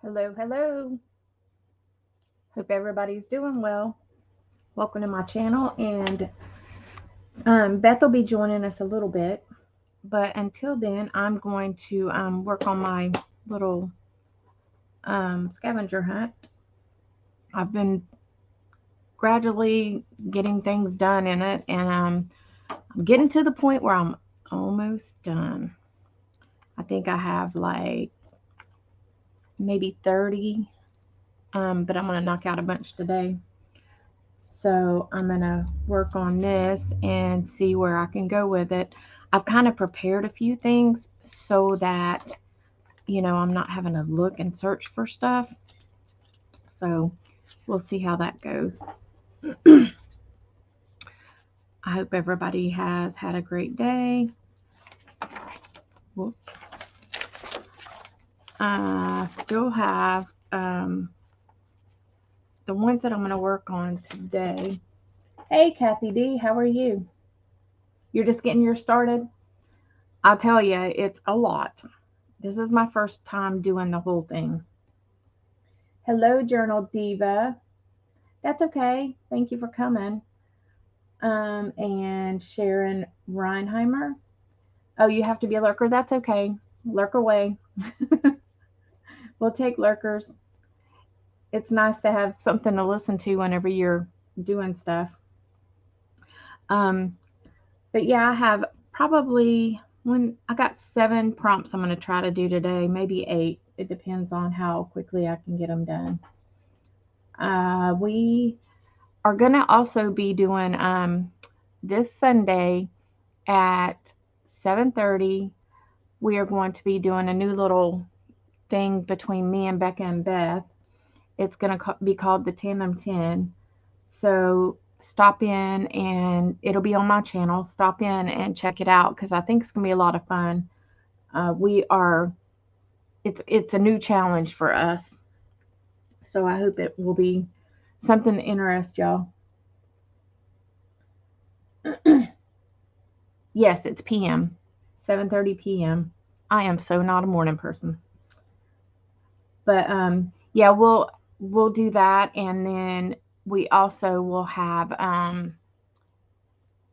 Hello, hello. Hope everybody's doing well. Welcome to my channel. And Beth will be joining us a little bit. But until then, I'm going to work on my little scavenger hunt. I've been gradually getting things done in it, and I'm getting to the point where I'm almost done. I think I have like maybe 30, but I'm going to knock out a bunch today. So I'm going to work on this and see where I can go with it. I've kind of prepared a few things so that, I'm not having to look and search for stuff. So we'll see how that goes. I hope everybody has had a great day. I still have the ones that I'm going to work on today. Hey, Kathy D, how are you? You're just getting yours started? I'll tell you, it's a lot. This is my first time doing the whole thing. Hello, Journal Diva. That's okay. Thank you for coming. And Sharon Reinheimer. Oh, you have to be a lurker. That's okay. Lurk away. We'll take lurkers. It's nice to have something to listen to whenever you're doing stuff. But yeah, I have probably I got 7 prompts I'm going to try to do today, maybe 8. It depends on how quickly I can get them done. We are going to also be doing this Sunday at 7:30. We are going to be doing a new little thing between me and Becca and Beth. It's going to be called the Tandem 10. So stop in, and it'll be on my channel. Stop in and check it out because I think it's going to be a lot of fun. It's a new challenge for us. So I hope it will be something to interest y'all. Yes, it's PM, 7:30 p.m. I am so not a morning person. But yeah, we'll do that, and then we also will have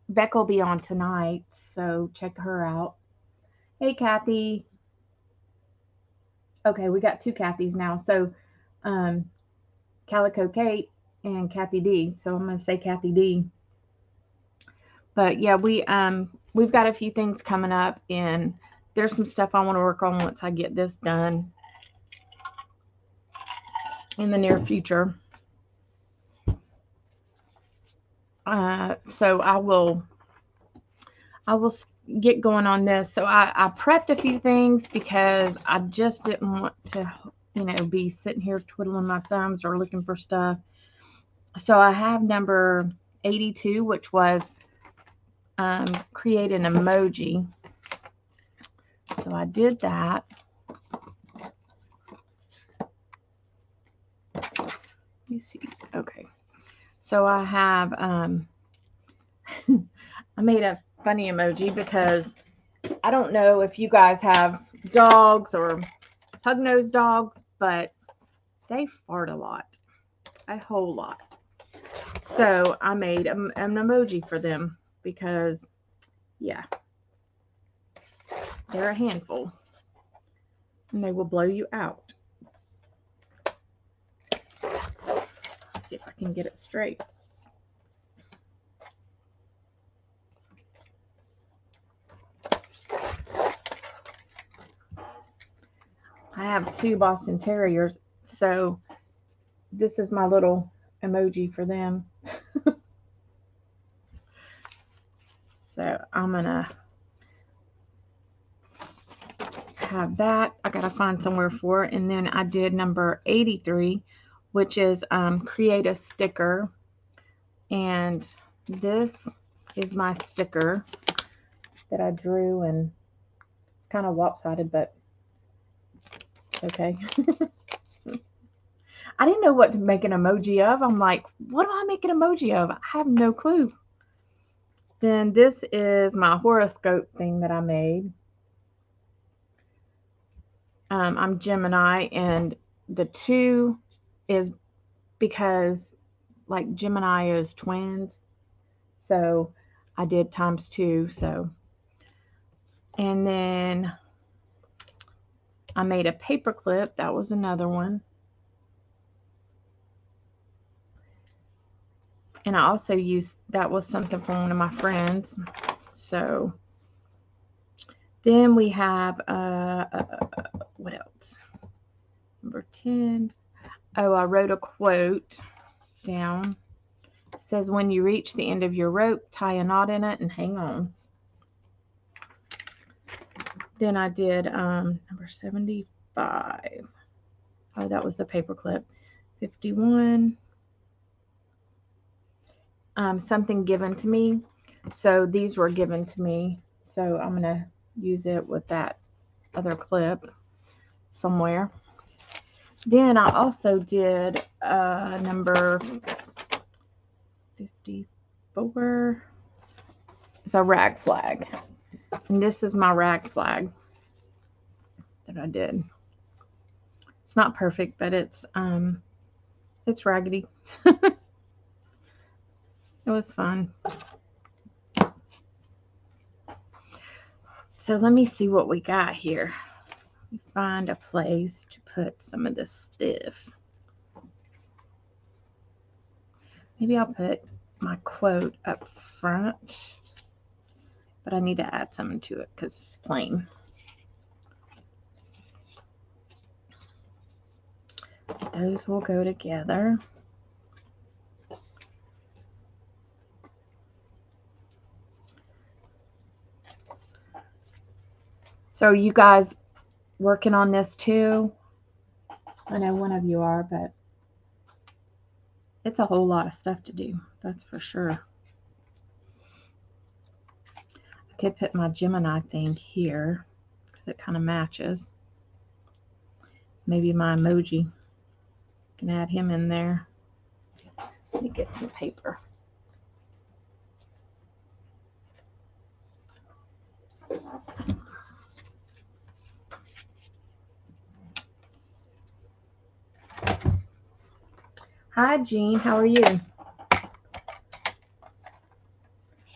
Becca will be on tonight, so check her out. Hey, Kathy. Okay, we got 2 Kathys now. So Calico Kate and Kathy D. So I'm going to say Kathy D. But yeah, we've got a few things coming up, and there's some stuff I want to work on once I get this done in the near future. So I will get going on this. So I prepped a few things because I just didn't want to, be sitting here twiddling my thumbs or looking for stuff. So I have number 82, which was create an emoji. So I did that. Let me see. Okay. So I have, I made a funny emoji because I don't know if you guys have dogs or pug-nosed dogs, but they fart a lot, a whole lot. So I made an emoji for them because, yeah, they're a handful and they will blow you out. Let's see if I can get it straight. I have 2 Boston Terriers, so this is my little emoji for them. So I'm gonna have that. I gotta find somewhere for it. And then I did number 83, which is create a sticker. And this is my sticker that I drew, and it's kind of lopsided, but okay. I didn't know what to make an emoji of. I'm like, what do I make an emoji of? I have no clue. Then this is my horoscope thing that I made. I'm Gemini, and the 2 is because like Gemini is twins. So I did times 2. So, and then I made a paper clip. That was another one. And I also used, that was something from one of my friends. So then we have, what else? Number 10. Oh, I wrote a quote down. It says, when you reach the end of your rope, tie a knot in it and hang on. Then I did number 75. Oh, that was the paper clip. 51. Something given to me. So these were given to me. So I'm going to use it with that other clip somewhere. Then I also did number 54. It's a rag flag. And this is my rag flag that I did. It's not perfect, but it's raggedy. It was fun. So let me see what we got here. Find a place to put some of this stuff. Maybe I'll put my quote up front, but I need to add something to it because it's plain. Those will go together. So you guys working on this too? I know one of you are, but it's a whole lot of stuff to do. That's for sure. I could put my Gemini thing here because it kind of matches. Maybe my emoji. Can add him in there. Let me get some paper. Hi, Jean. How are you?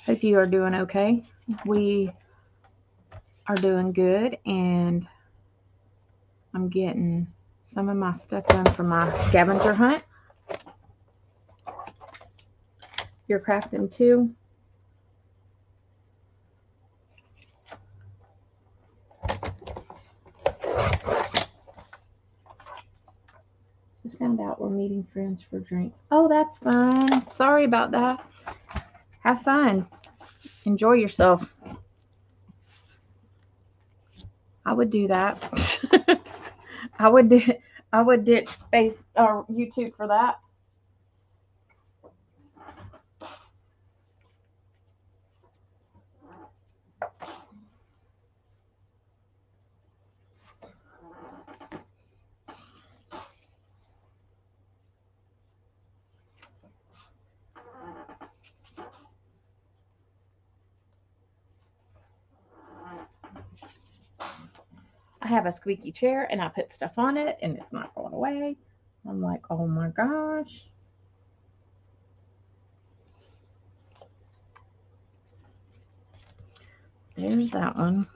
Hope you are doing okay. We are doing good, and I'm getting some of my stuff done for my scavenger hunt. You're crafting too? Just found out we're meeting friends for drinks. Oh, that's fun. Sorry about that. Have fun. Enjoy yourself. I would do that. I would ditch face or YouTube for that. I have a squeaky chair and I put stuff on it and it's not going away. I'm like, oh my gosh. There's that one.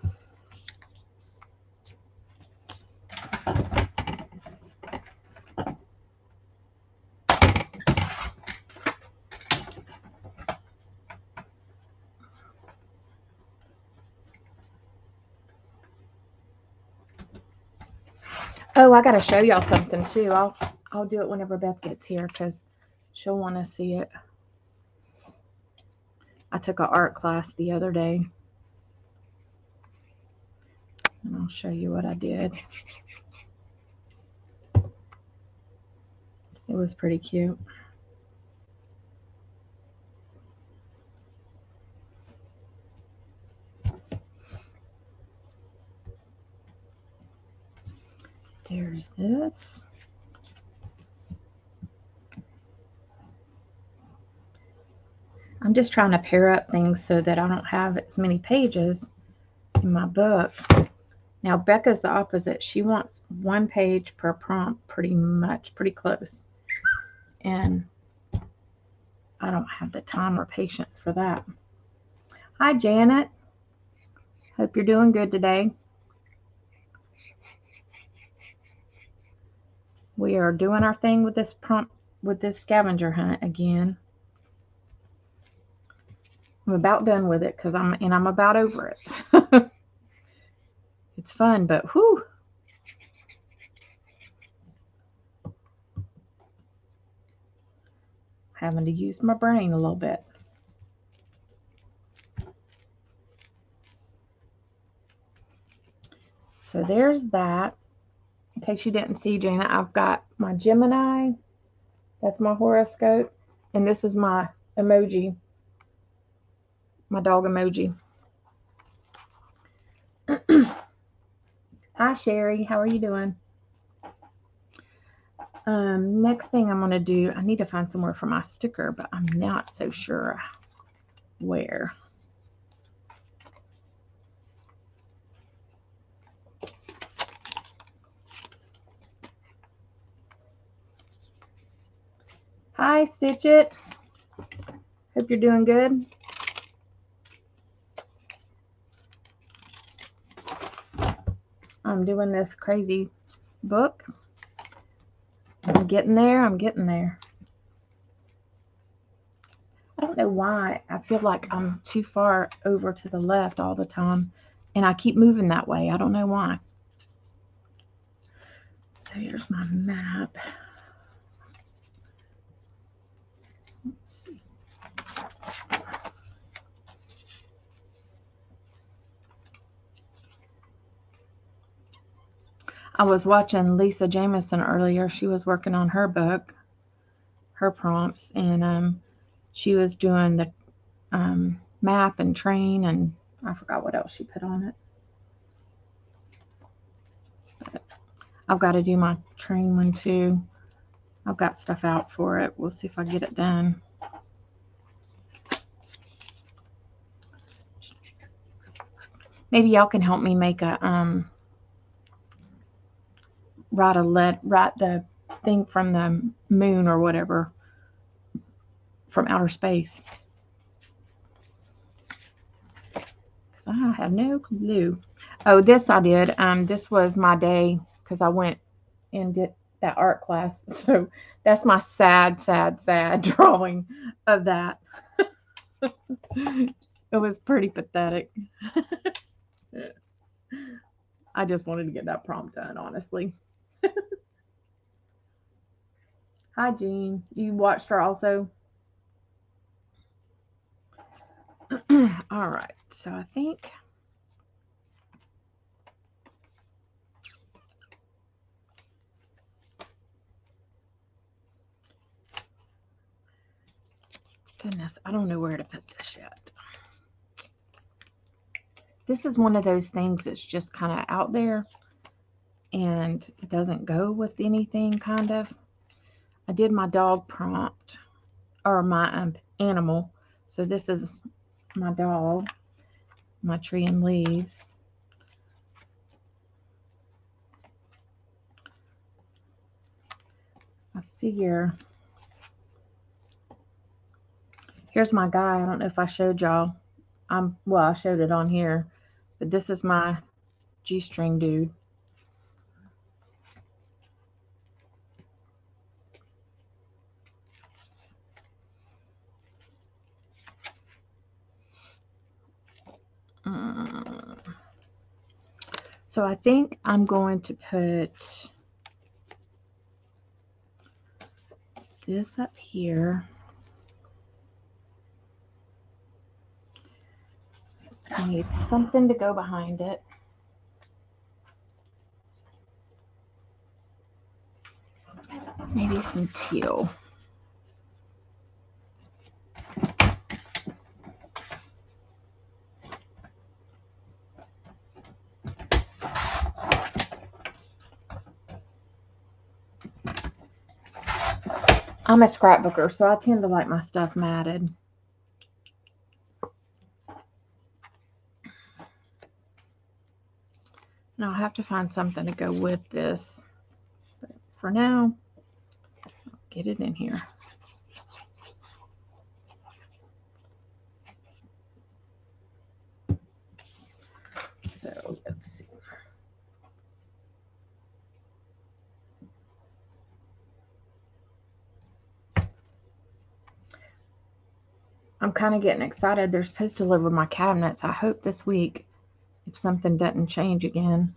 Oh, I gotta show y'all something too. I'll do it whenever Beth gets here because she'll want to see it. I took an art class the other day. And I'll show you what I did. It was pretty cute. There's this. I'm just trying to pair up things so that I don't have as many pages in my book. Now, Becca's the opposite. She wants 1 page per prompt, pretty close. And I don't have the time or patience for that. Hi, Janet. Hope you're doing good today. We are doing our thing with this scavenger hunt again. I'm about done with it because I'm about over it. It's fun, but whew. Having to use my brain a little bit. So there's that. In case you didn't see, Jana, I've got my Gemini. That's my horoscope. And this is my emoji. My dog emoji. Hi, Sherry. How are you doing? Next thing I'm going to do, I need to find somewhere for my sticker, but I'm not so sure where. Hi, Stitch It. Hope you're doing good. I'm doing this crazy book. I'm getting there. I'm getting there. I don't know why. I feel like I'm too far over to the left all the time, and I keep moving that way. I don't know why. So here's my map. Let's see. I was watching Lisa Jamison earlier. She was working on her book, her prompts, and she was doing the map and train, and I forgot what else she put on it. But I've got to do my train one too. I've got stuff out for it. We'll see if I get it done. Maybe y'all can help me make a write the thing from the moon or whatever from outer space. Because I have no clue. Oh, this I did. This was my day because I went and did that art class. So that's my sad drawing of that. It was pretty pathetic. I just wanted to get that prompt done, honestly. Hi, Jean. You watched her also? All right. So I think goodness, I don't know where to put this yet. This is one of those things that's just kind of out there and it doesn't go with anything, kind of. I did my dog prompt, or my animal. So this is my dog, my tree and leaves. I figure, here's my guy. I don't know if I showed y'all. Well, I showed it on here, but this is my G-string dude. So I think I'm going to put this up here. I need something to go behind it. Maybe some teal. I'm a scrapbooker, so I tend to like my stuff matted. And I'll have to find something to go with this. But for now, I'll get it in here. So let's see. I'm kind of getting excited. They're supposed to deliver my cabinets. I hope this week, if something doesn't change again.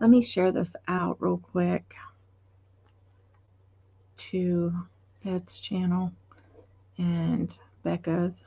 Let me share this out real quick to Ed's channel and Becca's.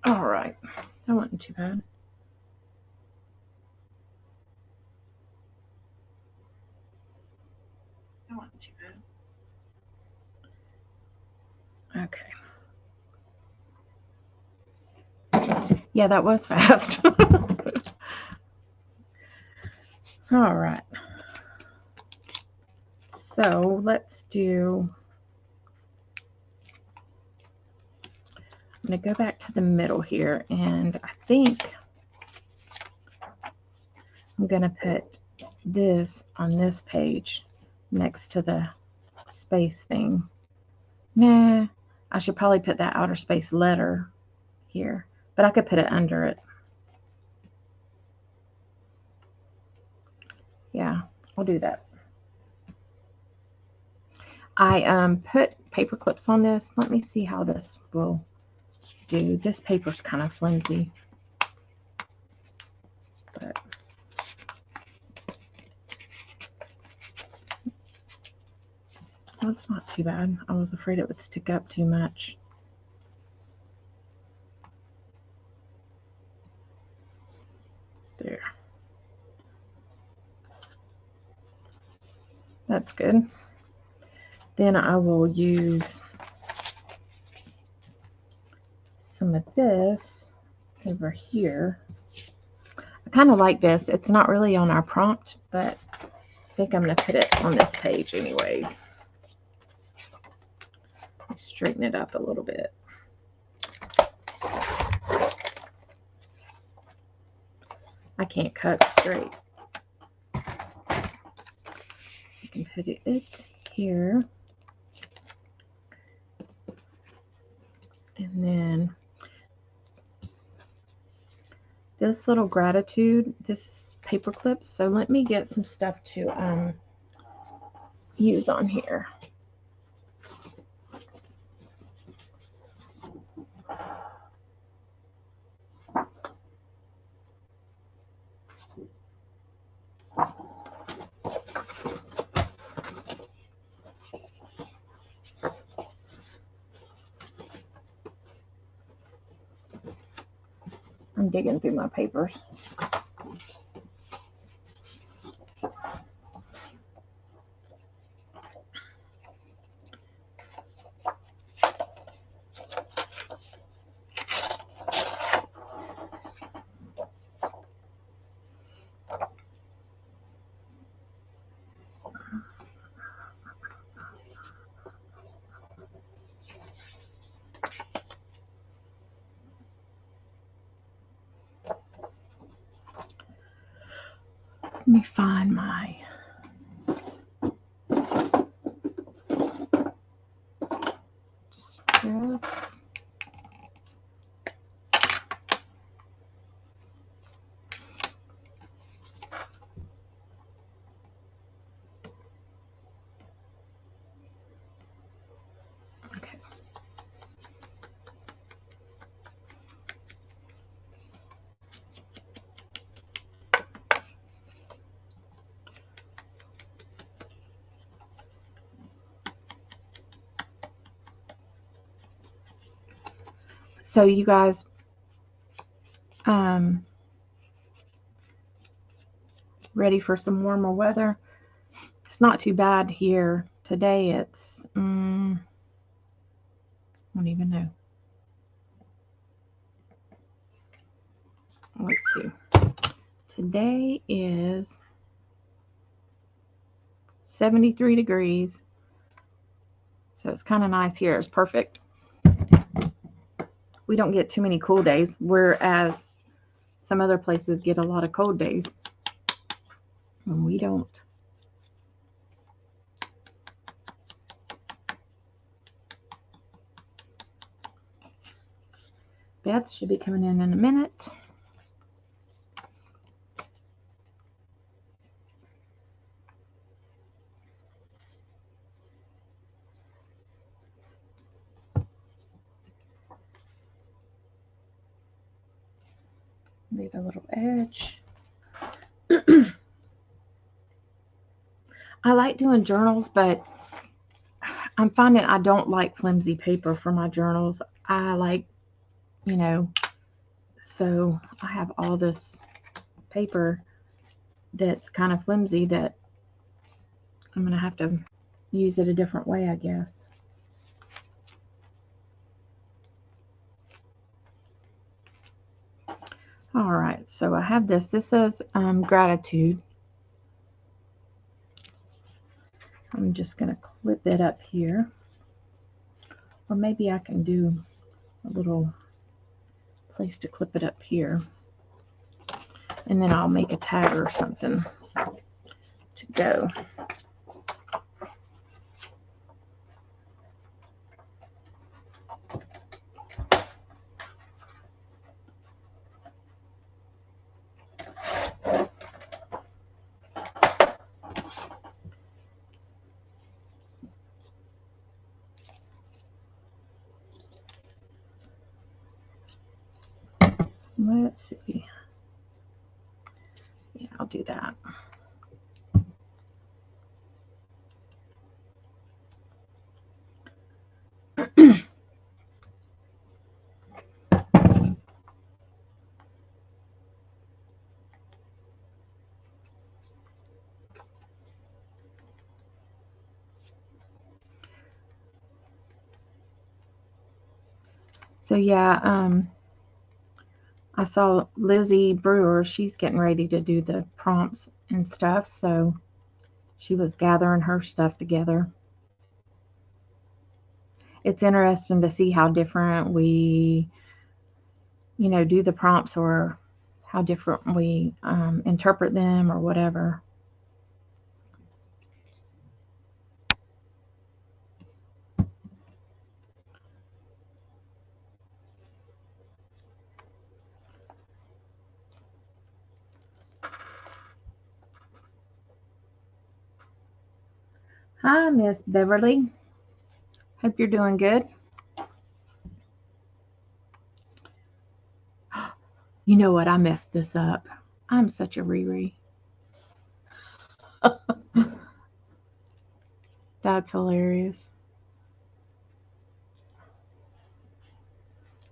All right, that wasn't too bad. That wasn't too bad. Okay. Yeah, that was fast. All right. So let's do, I'm going to go back to the middle here, and I think I'm going to put this on this page next to the space thing. Nah, I should probably put that outer space letter here, but I could put it under it. Yeah, I'll do that. I put paper clips on this. Let me see how this will do. This paper's kind of flimsy, but that's not too bad. I was afraid it would stick up too much. There. That's good. Then I will use some of this over here. I kind of like this. It's not really on our prompt, but I think I'm going to put it on this page anyways. Straighten it up a little bit. I can't cut straight. You can put it here. And then this little gratitude, this paper clip. So let me get some stuff to use on here. I'm digging through my papers. Let me find my distress. Okay. So you guys, ready for some warmer weather? It's not too bad here. Today it's, I don't even know. Let's see. Today is 73 degrees. So it's kind of nice here. It's perfect. We don't get too many cool days, whereas some other places get a lot of cold days. And we don't. Beth should be coming in a minute. Leave a little edge. I like doing journals, but I'm finding I don't like flimsy paper for my journals. I like, so I have all this paper that's kind of flimsy that I'm going to have to use it a different way, I guess. All right, so I have this. This says gratitude. I'm just going to clip it up here. Or maybe I can do a little place to clip it up here. And then I'll make a tag or something to go. Let's see. Yeah, I'll do that. So yeah, I saw Lizzie Brewer. She's getting ready to do the prompts and stuff. So she was gathering her stuff together. It's interesting to see how different we, do the prompts, or how different we interpret them or whatever. Hi, Miss Beverly. Hope you're doing good. You know what? I messed this up. I'm such a Riri. That's hilarious.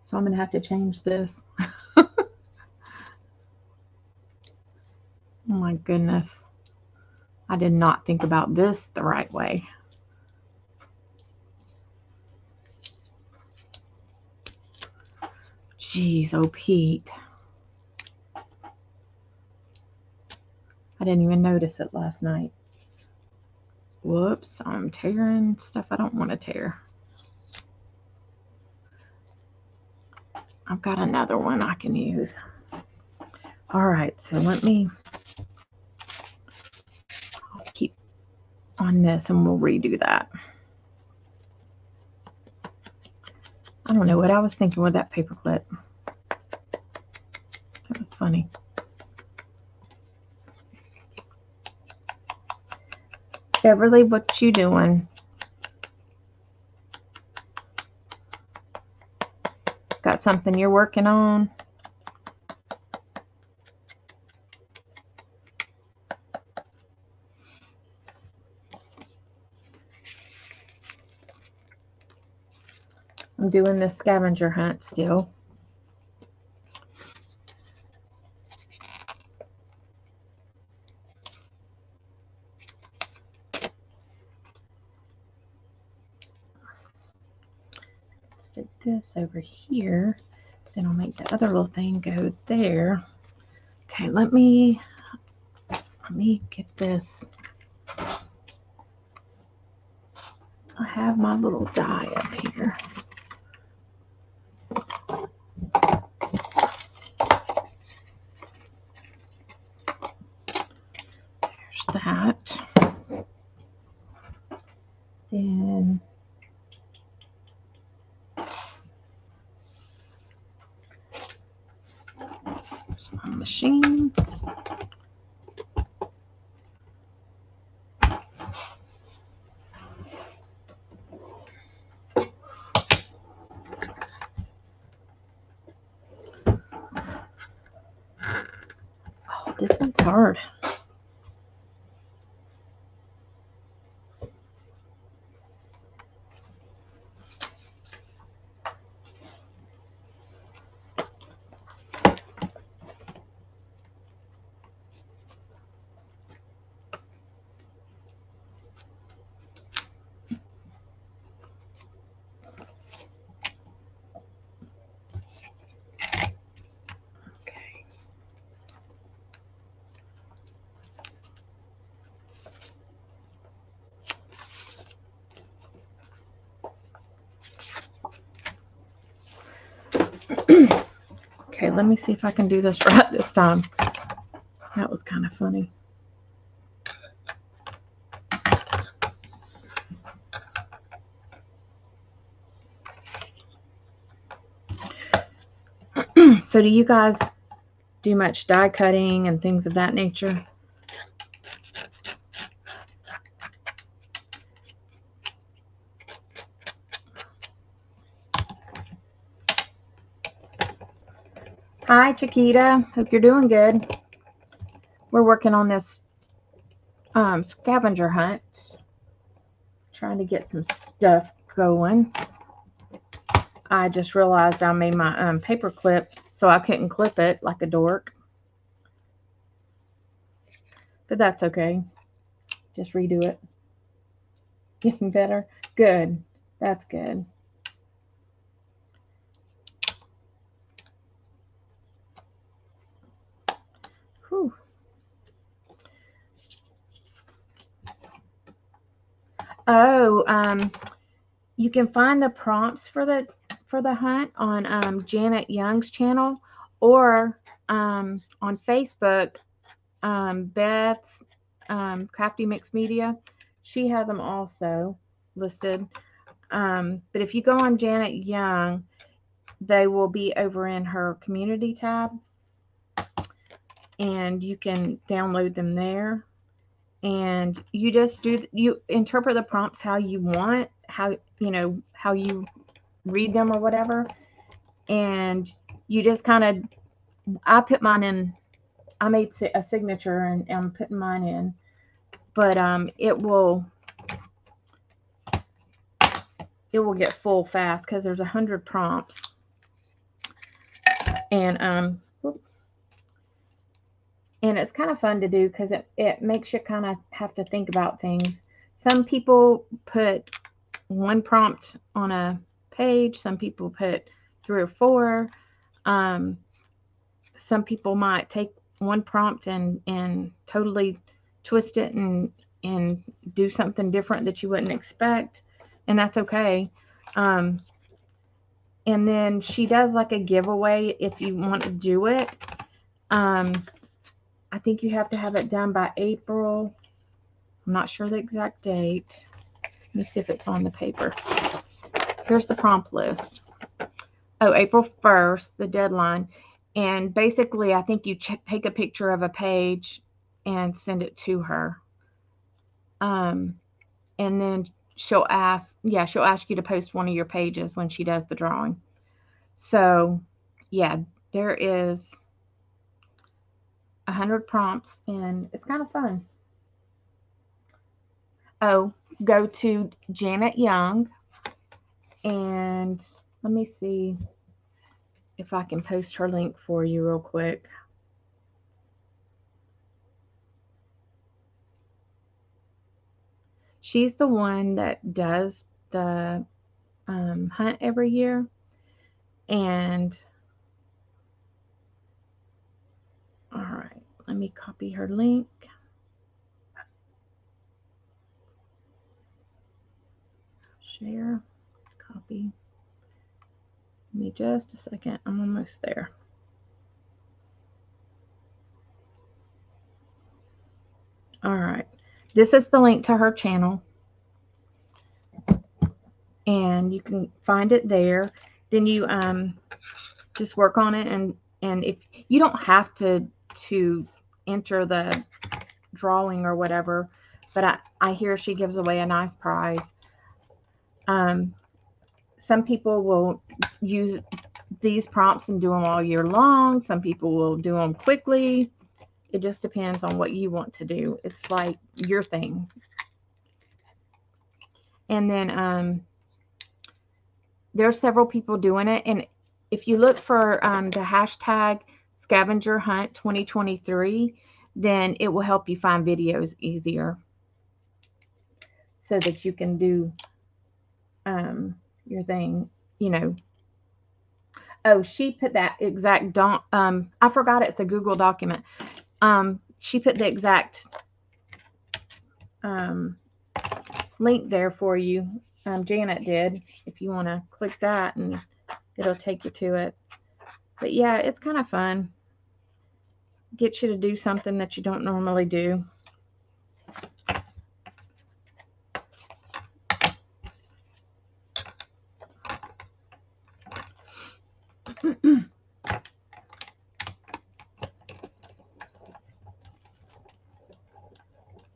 So I'm going to have to change this. Oh my goodness. I did not think about this the right way. Jeez, oh Pete. I didn't even notice it last night. Whoops, I'm tearing stuff I don't want to tear. I've got another one I can use. All right, so let me keep on this and we'll redo that. I don't know what I was thinking with that paper clip. That was funny. Beverly, what you doing? Got something you're working on? I'm doing this scavenger hunt still. Stick this over here. Then I'll make the other little thing go there. Okay, let me get this. I have my little die up here. There's that. Then there's my machine. Oh, this one's hard. Okay, let me see if I can do this right this time. That was kind of funny. So do you guys do much die cutting and things of that nature? Hi, Chiquita. Hope you're doing good. We're working on this scavenger hunt. Trying to get some stuff going. I just realized I made my paper clip, so I couldn't clip it like a dork. But that's okay. Just redo it. Getting better? Good. That's good. Whew. Oh, you can find the prompts for the hunt on Janet Young's channel, or on Facebook, Beth's Crafty Mixed Media. She has them also listed. But if you go on Janet Young, they will be over in her community tab, and you can download them there. And you just you interpret the prompts how you want, how you read them or whatever, and you just kind of, I put mine in. I made a signature and I'm putting mine in, but it will get full fast because there's 100 prompts, and it's kind of fun to do because it makes you kind of have to think about things. Some people put one prompt on a page. Some people put 3 or 4. Some people might take one prompt and totally twist it and do something different that you wouldn't expect, and that's okay. And then she does like a giveaway if you want to do it. I think you have to have it done by April. I'm not sure the exact date. Let me see if it's on the paper. Here's the prompt list. Oh, April 1st, the deadline. And basically, I think you take a picture of a page and send it to her. And then she'll ask you to post one of your pages when she does the drawing. So, yeah, there is 100 prompts, and it's kind of fun. Oh, go to Janet Young, and Let me see if I can post her link for you real quick. She's the one that does the hunt every year. And all right, let me copy her link. Share, copy. Give me just a second. I'm almost there. All right. This is the link to her channel. And you can find it there. Then you just work on it, and if you don't have to enter the drawing or whatever, but I hear she gives away a nice prize. Some people will use these prompts and do them all year long. Some people will do them quickly. It just depends on what you want to do. It's like your thing. And then there's several people doing it. And if you look for the hashtag Scavenger Hunt 2023, then it will help you find videos easier so that you can do your thing, you know. Oh, she put that exact I forgot it's a Google document. She put the exact link there for you. Janet did. If you want to click that, and it'll take you to it. But yeah, it's kind of fun. Get you to do something that you don't normally do.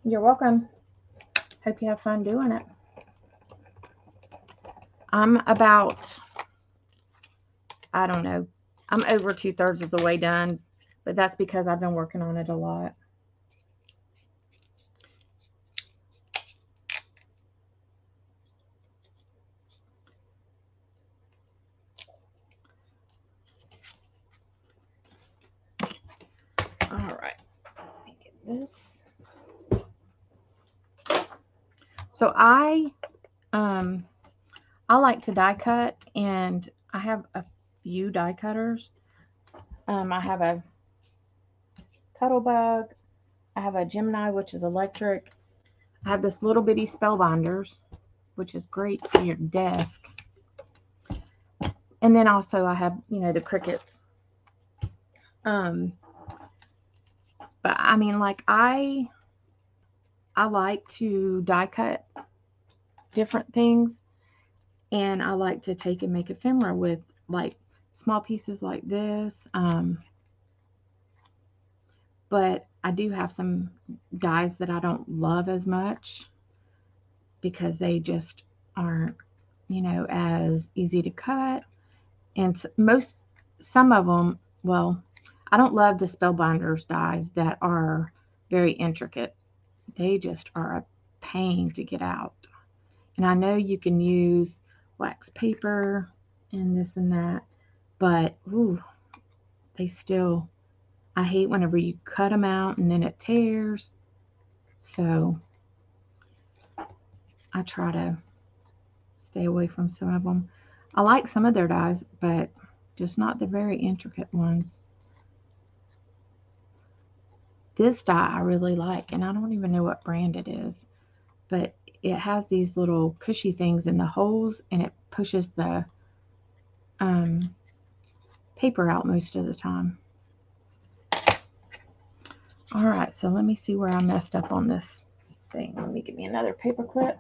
You're welcome. Hope you have fun doing it. I'm about, I don't know, I'm over 2/3 of the way done, but that's because I've been working on it a lot. All right, let me get this. So I like to die cut, and I have a few die cutters. I have a Cuttlebug. I have a Gemini, which is electric. I have this little bitty Spellbinders, which is great for your desk. And then also I have, you know, the Crickets. But I mean, like I like to die cut different things, and I like to take and make ephemera with like small pieces like this. But I do have some dies that I don't love as much because they just aren't, you know, as easy to cut. And some of them, well, I don't love the Spellbinders dies that are very intricate. They just are a pain to get out. And I know you can use wax paper and this and that, but ooh, they still, I hate whenever you cut them out and then it tears. So I try to stay away from some of them. I like some of their dies, but just not the very intricate ones. This die I really like, and I don't even know what brand it is, but it has these little cushy things in the holes, and it pushes the paper out most of the time. All right, so let me see where I messed up on this thing. Let me give me another paper clip.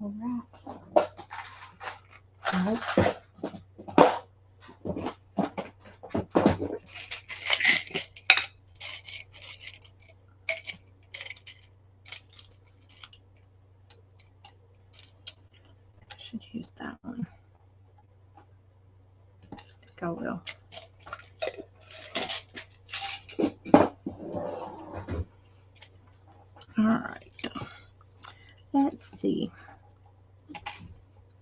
All right. Nope. Should use that one. right. Let's see.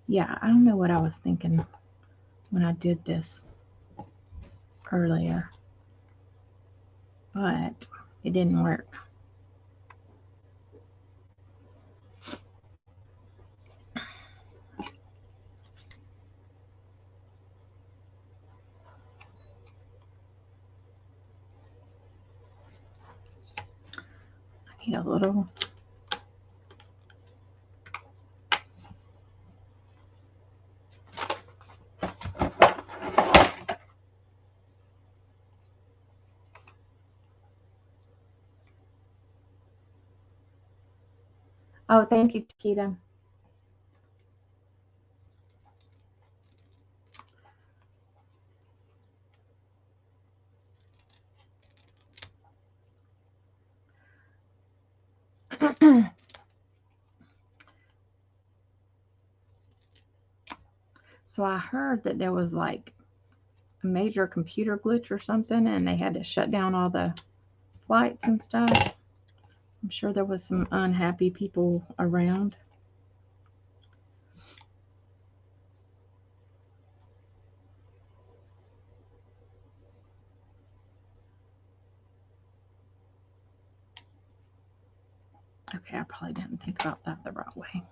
Yeah, I don't know what I was thinking when I did this earlier, but it didn't work. I need a little. Oh, thank you, Chiquita. So I heard that there was like a major computer glitch or something, and they had to shut down all the flights and stuff. I'm sure there was some unhappy people around. Okay, I probably didn't think about that the right way.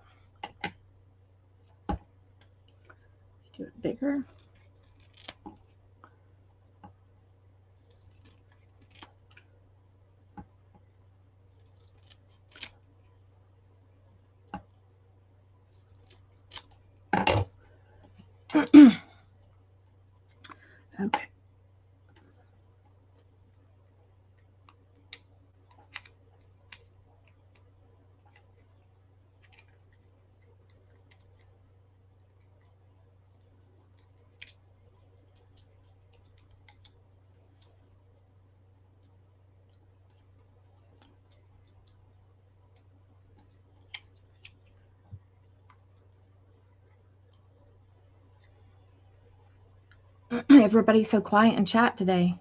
Do it bigger. Okay. Everybody's so quiet in chat today.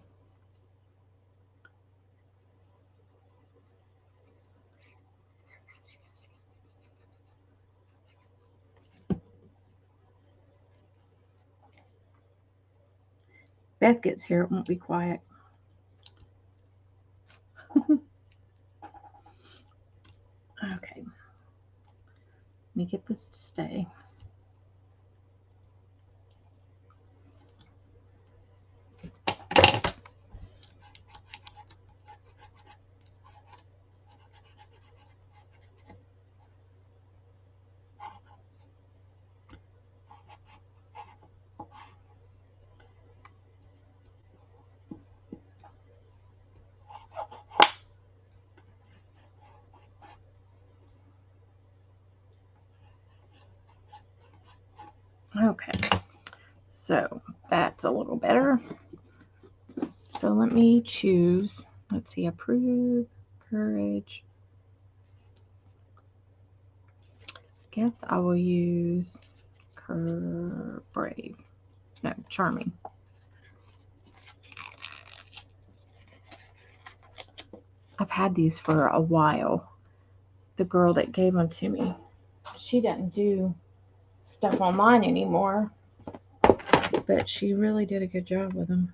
Beth gets here, it won't be quiet. Okay. Let me get this to stay. Okay, so that's a little better. So let me choose, let's see, approve, courage. Guess I will use brave. No, charming. I've had these for a while. The girl that gave them to me, she doesn't do stuff online anymore, but she really did a good job with them.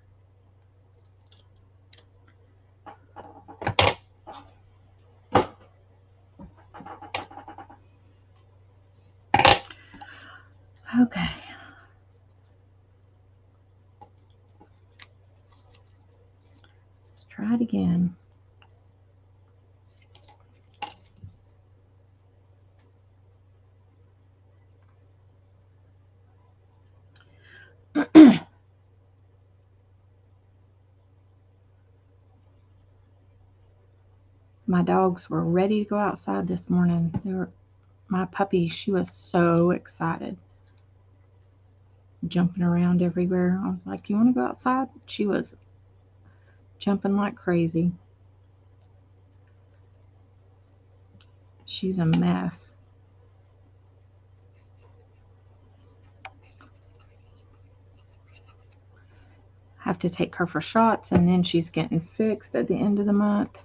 Okay. Let's try it again. My dogs were ready to go outside this morning. My puppy, she was so excited, jumping around everywhere. I was like, "You want to go outside?" She was jumping like crazy. She's a mess. Have to take her for shots, and then she's getting fixed at the end of the month.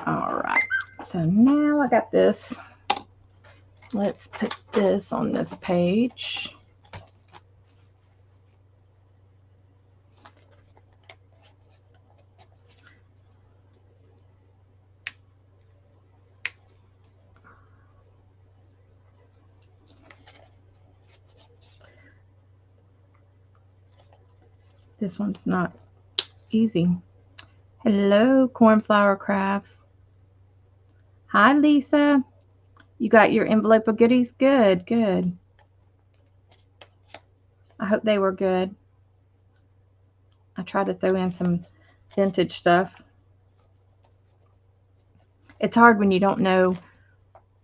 All right. So now I got this. Let's put this on this page. This one's not easy. Hello, Cornflower Crafts. Hi, Lisa. You got your envelope of goodies? Good, good. I hope they were good. I tried to throw in some vintage stuff. It's hard when you don't know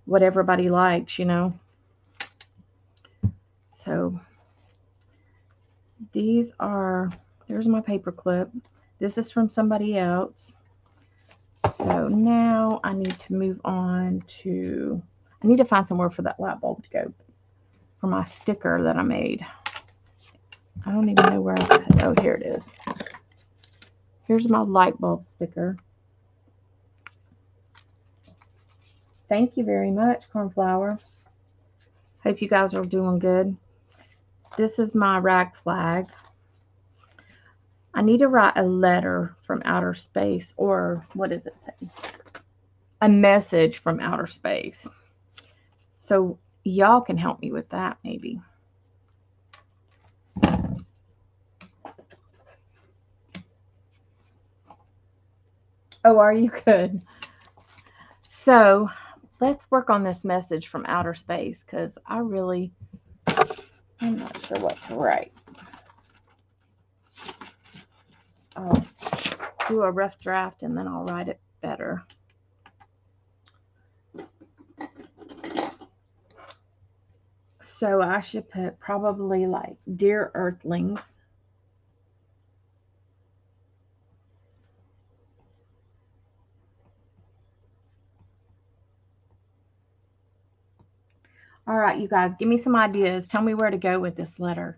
what everybody likes, you know. So these are, there's my paper clip. This is from somebody else. So now I need to move on to, I need to find somewhere for that light bulb to go for my sticker that I made. I don't even know where I put it. Oh, here it is. Here's my light bulb sticker. Thank you very much, Cornflower. Hope you guys are doing good. This is my rag flag. I need to write a letter from outer space, or what does it say? A message from outer space. So y'all can help me with that maybe. Oh, are you good? So let's work on this message from outer space because I'm not sure what to write. I'll do a rough draft and then I'll write it better. So I should put probably like, dear Earthlings. All right, you guys, give me some ideas. Tell me where to go with this letter.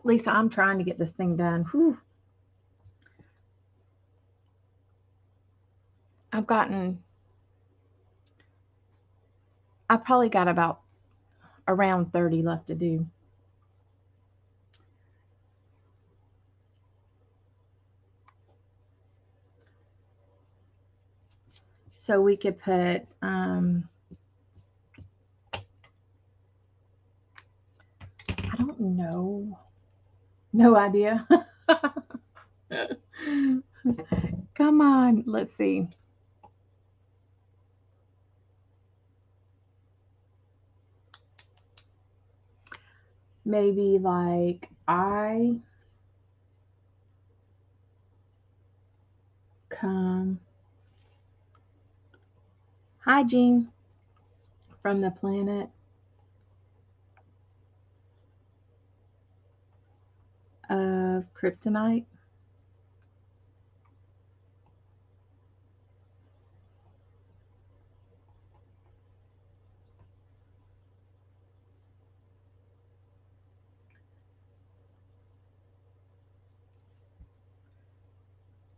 Lisa, I'm trying to get this thing done. Whew. I've probably got about around 30 left to do. So we could put, I don't know. No idea. Come on, let's see. Maybe like I come. Hi, Jean. From the planet of kryptonite.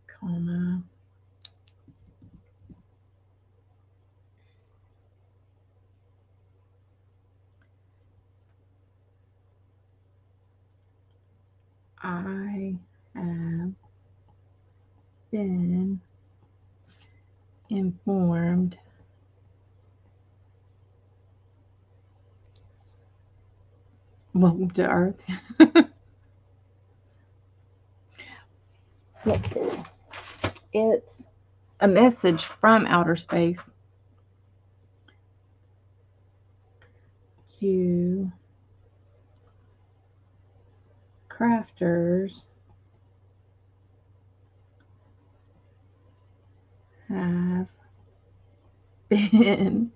Comma. I have been informed welcome to Earth. Let's see. It's a message from outer space. You crafters have been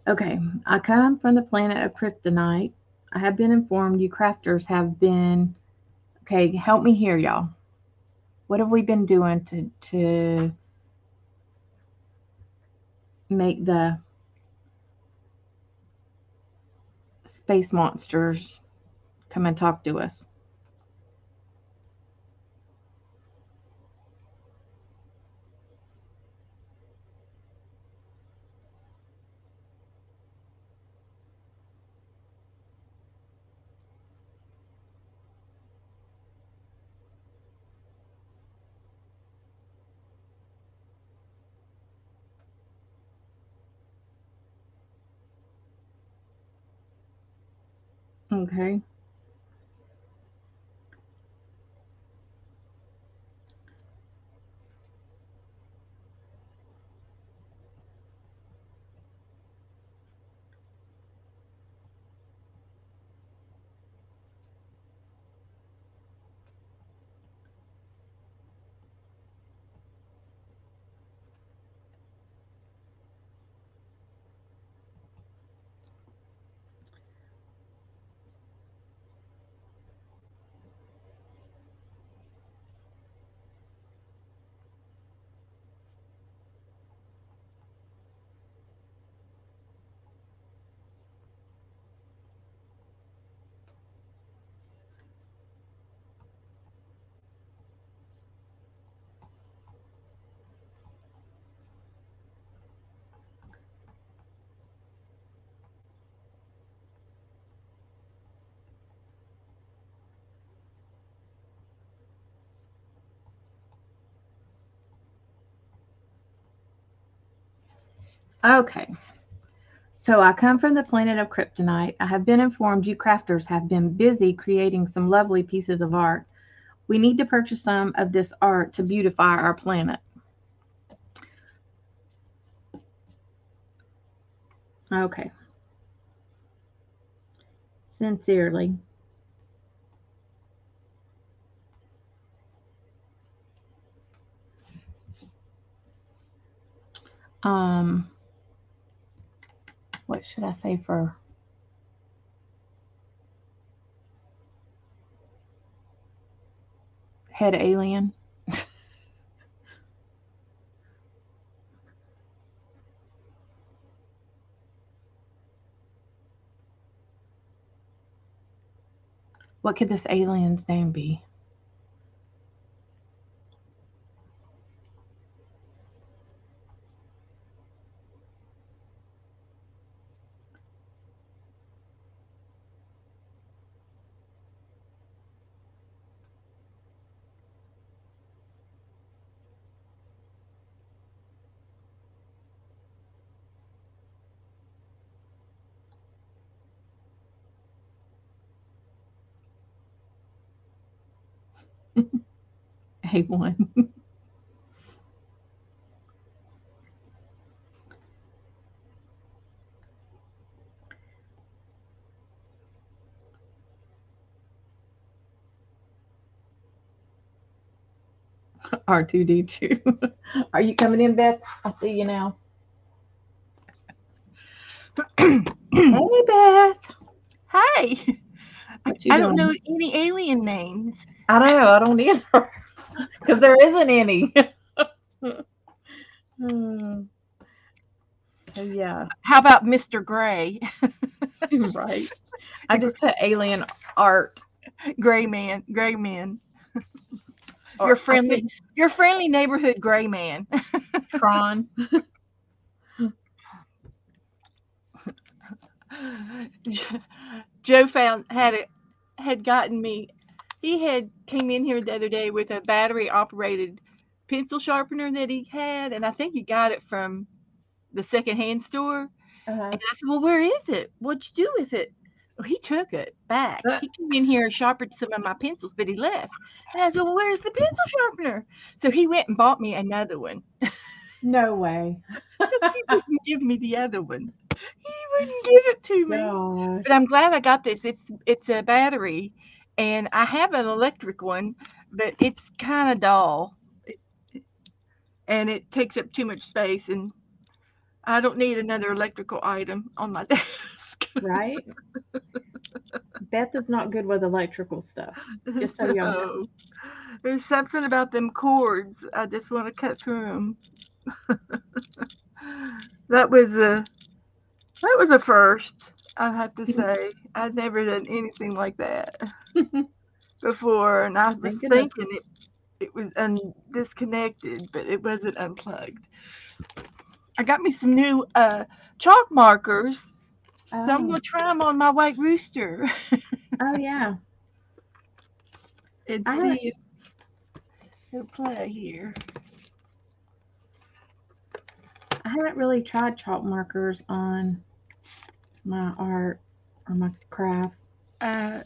okay. I come from the planet of kryptonite. I have been informed you crafters have been Okay, help me here, y'all. What have we been doing to make the space monsters come and talk to us? Okay. Okay. So I come from the planet of Kryptonite. I have been informed you crafters have been busy creating some lovely pieces of art. We need to purchase some of this art to beautify our planet. Okay. Sincerely. Um, what should I say for head alien? What could this alien's name be? A1. R2D2. Are you coming in, Beth? I see you now. Hey, Beth. Hi. What you I don't doing? know any alien names. I know. I don't either. Because there isn't any. Hmm, so, yeah. How about Mr. Gray? Right. I just put alien art. Gray man, gray man. Your Or I friendly could your friendly neighborhood gray man. Tron. Joe found had gotten me. He had came in here the other day with a battery operated pencil sharpener that he had, and I think he got it from the secondhand store. Uh-huh. And I said, "Well, where is it? What'd you do with it?" Well, he took it back. He came in here and sharpened some of my pencils, but he left. And I said, "Well, where's the pencil sharpener?" So he went and bought me another one No way. because he wouldn't give me the other one. He wouldn't give it to me. Gosh. But I'm glad I got this. It's a battery, and I have an electric one, but it's kind of dull, and it takes up too much space, and I don't need another electrical item on my desk. Right? Beth is not good with electrical stuff. Just so y'all know. So there's something about them cords. I just want to cut through them. That was a first. I have to say, I'd never done anything like that before, and I was Thank goodness. thinking it was disconnected, but it wasn't unplugged. I got me some new chalk markers, so I'm Oh, gonna try them on my white rooster oh yeah. and I see haven't if they'll play here. I haven't really tried chalk markers on my art or my crafts. I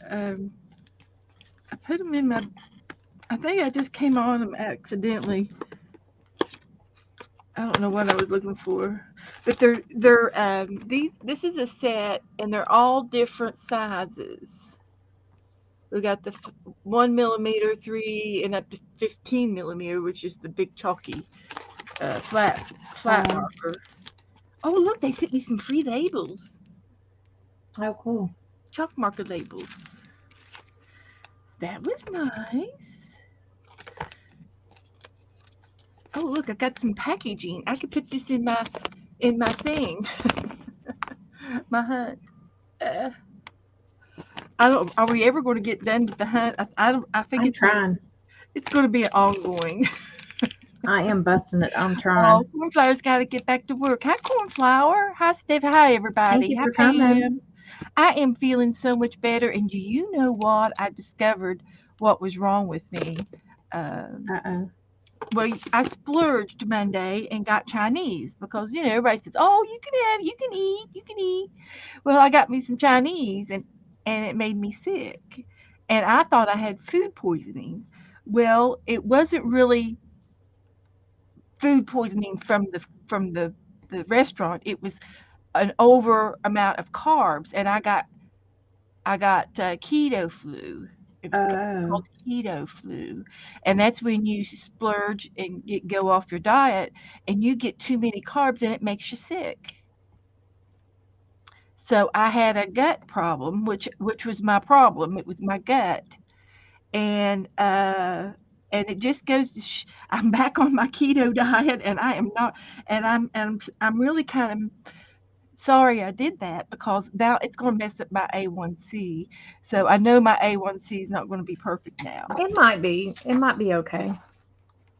I put them in my. I think I just came on them accidentally. I don't know what I was looking for, but they're these. This is a set, and they're all different sizes. We got the 1 millimeter, 3, and up to 15 millimeter, which is the big chalky flat Uh, marker. Oh look, they sent me some free labels, oh cool. chalk marker labels. That was nice. Oh look, I got some packaging. I could put this in my thing, my hunt. Uh, I don't. Are we ever going to get done with the hunt? I don't. I think I'm trying. it's going to be ongoing. I am busting it. I'm Oh, trying. Cornflower's got to get back to work. Hi, Cornflower. Hi, Steph. Hi, Thank everybody. you Hi, for coming. Pam. I am feeling so much better. And do you know what? I discovered what was wrong with me. Um, Uh-oh. well, I splurged Monday and got Chinese because everybody says, "Oh, you can eat, you can eat." Well, I got me some Chinese and it made me sick, and I thought I had food poisoning. Well, it wasn't really food poisoning from the restaurant. It was an over amount of carbs, and I got keto flu. It was Oh. called keto flu, and that's when you splurge and go off your diet, and you get too many carbs, and it makes you sick. So I had a gut problem, which was my problem. It was my gut, and and it just goes to I'm back on my keto diet, and I am not, and I'm really kind of sorry I did that because now it's going to mess up my A1C. So I know my A1C is not going to be perfect now. It might be. It might be okay.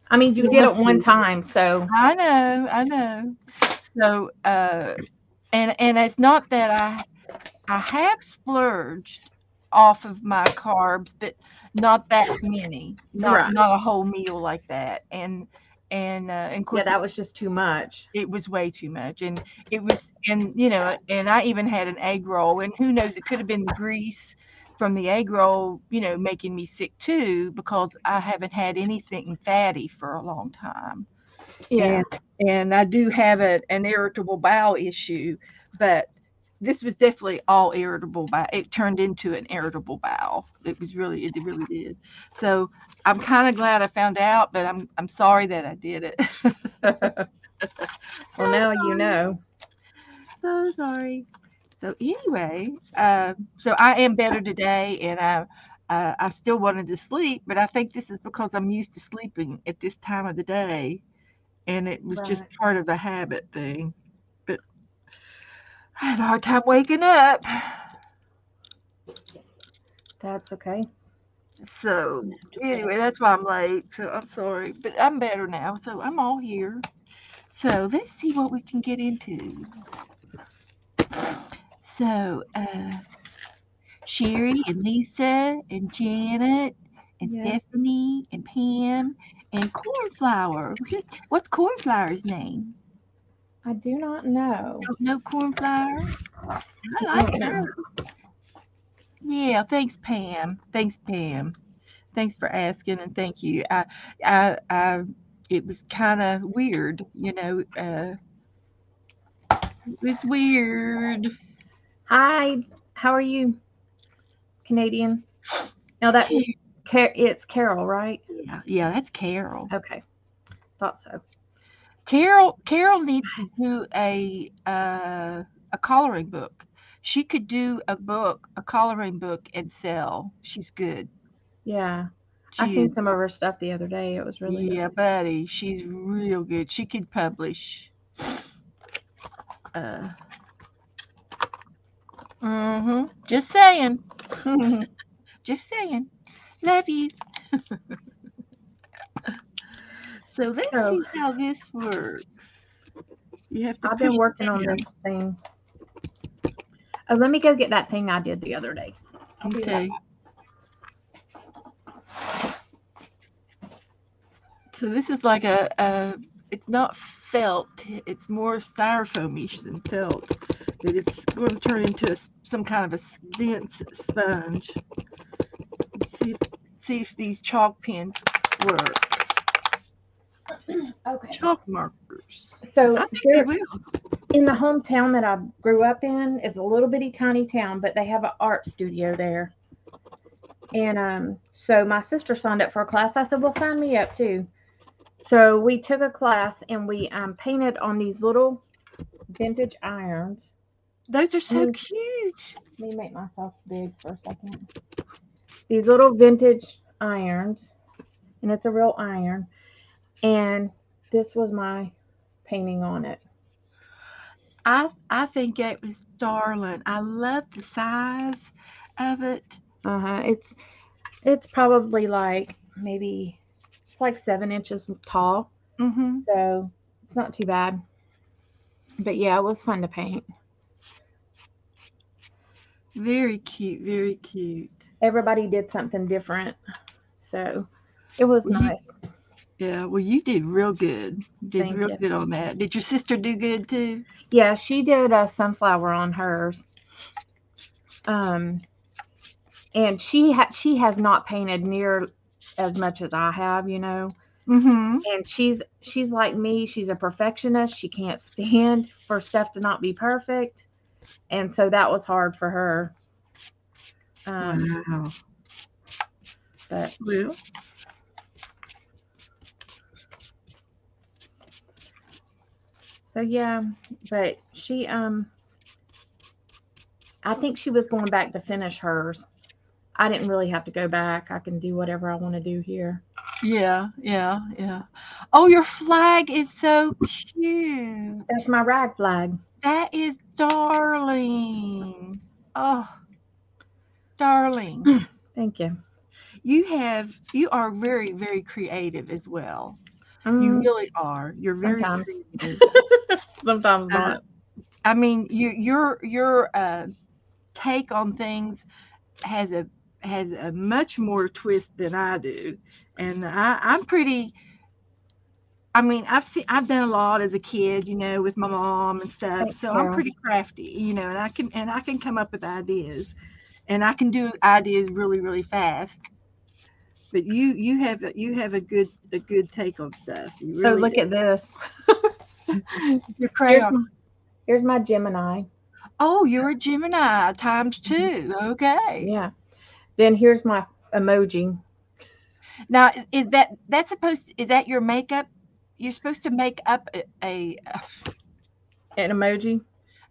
I mean, you So did we'll it one see. time, so I know. So and it's not that I have splurged off of my carbs, but not that many, not right. not a whole meal like that. And of Yeah, course that was just too much. it was way too much, and it was, and I even had an egg roll, and who knows, it could have been the grease from the egg roll, making me sick too, because I haven't had anything fatty for a long time, Yeah. and I do have an irritable bowel issue, but this was definitely all irritable bowel. It turned into an irritable bowel. It really did. So I'm kind of glad I found out, but I'm sorry that I did it. So Well, now you sorry, know. so sorry. So anyway, so I am better today, and I still wanted to sleep, but I think this is because I'm used to sleeping at this time of the day, and it was just Right. part of the habit thing. But I had a hard time waking up. That's okay. So anyway, that's why I'm late. So I'm sorry, but I'm better now. So I'm all here. So let's see what we can get into. So Sherry and Lisa and Janet and Yeah. Stephanie and Pam and Cornflower. What's Cornflower's name? I do not know. Don't know Cornflower? I I like don't know. her. Yeah, thanks, Pam. Thanks, Pam. Thanks for asking, and thank you. It was kind of weird. It was weird. Hi. How are you, Canadian? No, that's it's Carol, right? Yeah, yeah, that's Carol. Okay. Thought so. Carol needs to do a coloring book. She could do a book, a coloring book, and sell. She's good. Yeah. I She seen is. some of her stuff the other day. It was really Yeah, nice. buddy. She's real good. She could publish. Uh, Just saying. Just saying. Love you. So let's So see how this works. You have to I've been push working on it down. this thing. Oh, let me go get that thing I did the other day. I'll be right Okay. So this is like it's not felt. It's more styrofoamish than felt. But it's going to turn into some kind of a dense sponge. Let's see if these chalk pens work. back. Okay. Chalk markers. I So think they here will. in the hometown that I grew up in is a little bitty tiny town, but they have an art studio there. And so my sister signed up for a class. I said, "Well, sign me up too." So we took a class and we painted on these little vintage irons. Those are Let so me, cute. let me make myself big for a second. These little vintage irons, and it's a real iron. And this was my painting on it. I think it was darling. I love the size of it. Uh huh. It's probably like maybe it's like 7 inches tall, Mm-hmm. so it's not too bad. But yeah, it was fun to paint. Very cute. Very cute. Everybody did something different, so it was Well, you nice. Yeah, well, you did real good. Did Thank real you. good on that. Did your sister do good too? Yeah, she did a sunflower on hers. Um, and she has not painted near as much as I have, you know. Mm-hmm. And she's like me. She's a perfectionist. She can't stand for stuff to not be perfect, and so that was hard for her. Um, Wow. but Well, so yeah, but I think she was going back to finish hers. I didn't really have to go back. I can do whatever I want to do here. yeah, yeah, yeah. Oh, your flag is so cute. That's my rag flag. That is darling. Oh, darling. Thank you. You are very, very creative as well. You Mm, really are. You're very sometimes, creative. sometimes Uh, not. I mean, your take on things has a much more twist than I do, and I'm pretty. I mean, I've done a lot as a kid, with my mom and stuff. Thanks, So I'm Carol. pretty crafty, and I can come up with ideas, and I can do ideas really really fast. But you have a good take on stuff. You So really look do. at this. Your Here's crayon. my here's my Gemini. Oh, you're a Gemini times Mhm. two. Okay. Yeah. Then here's my emoji. Now, is that your makeup? You're supposed to make up a An emoji.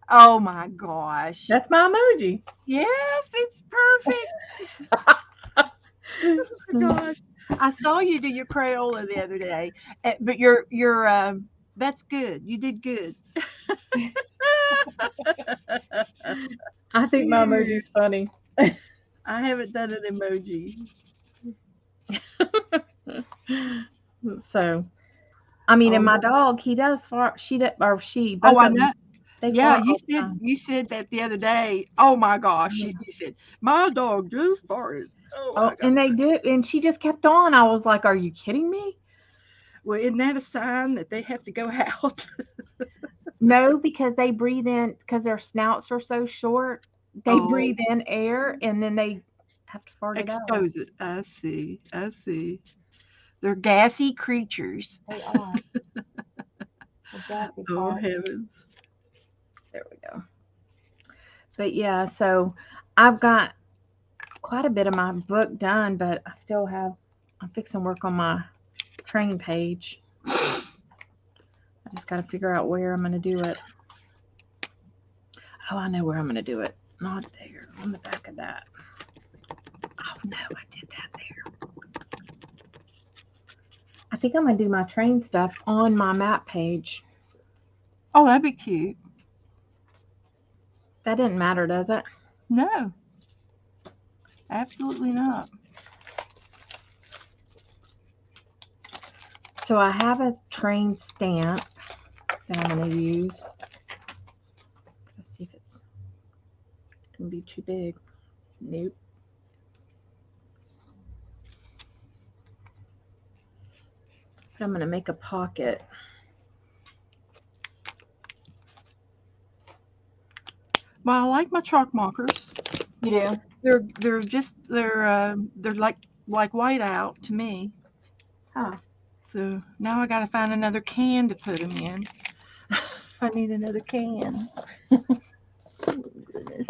oh my gosh. That's my emoji. Yes, it's perfect. Oh my gosh. I saw you do your Crayola the other day, but that's good. You did good. I think my emoji's funny. I haven't done an emoji. So, I mean, and Oh, my dog, he does fart. She does, or she, oh, both I of them, know. they Yeah, fart you all the said time. you said that the other day. Oh my gosh, you, Mhm. you said my dog just farted. Oh Oh, my god. and they do, and she just kept on. I was like, "Are you kidding me?" Well, isn't that a sign that they have to go out? No, because they breathe in because their snouts are so short. They Oh, breathe in air and then they have to fart it out. expose it. I see. I see. They're gassy creatures. They are. The gassy Oh farts. heavens. There we go. But yeah, so I've got quite a bit of my book done, but I'm fixing work on my train page. I just got to figure out where I'm going to do it. Oh, I know where I'm going to do it. Not there. On the back of that. Oh no, I did that there. I think I'm gonna do my train stuff on my map page. Oh, that'd be cute. That didn't matter, does it? No, absolutely not. So I have a train stamp that I'm gonna use. Let's see if it's gonna be too big. Nope. But I'm gonna make a pocket. Well, I like my chalk markers. You do? They're like white out to me. Huh. So now I got to find another can to put them in. I need another can. Oh, goodness.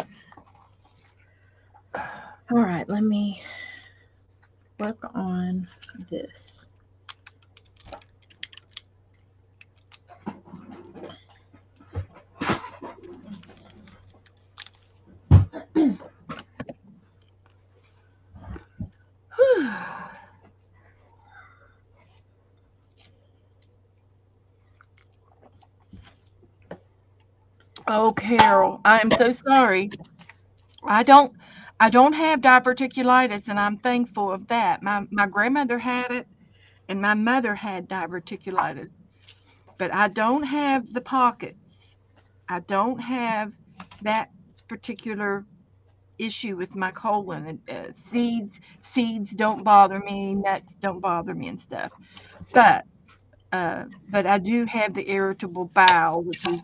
All right, let me work on this. Oh, Carol, I am so sorry. I don't I don't have diverticulitis, and I'm thankful of that. My grandmother had it, and my mother had diverticulitis, but I don't have the pockets. I don't have that particular issue with my colon. Seeds don't bother me, nuts don't bother me, and stuff. But but I do have the irritable bowel, which is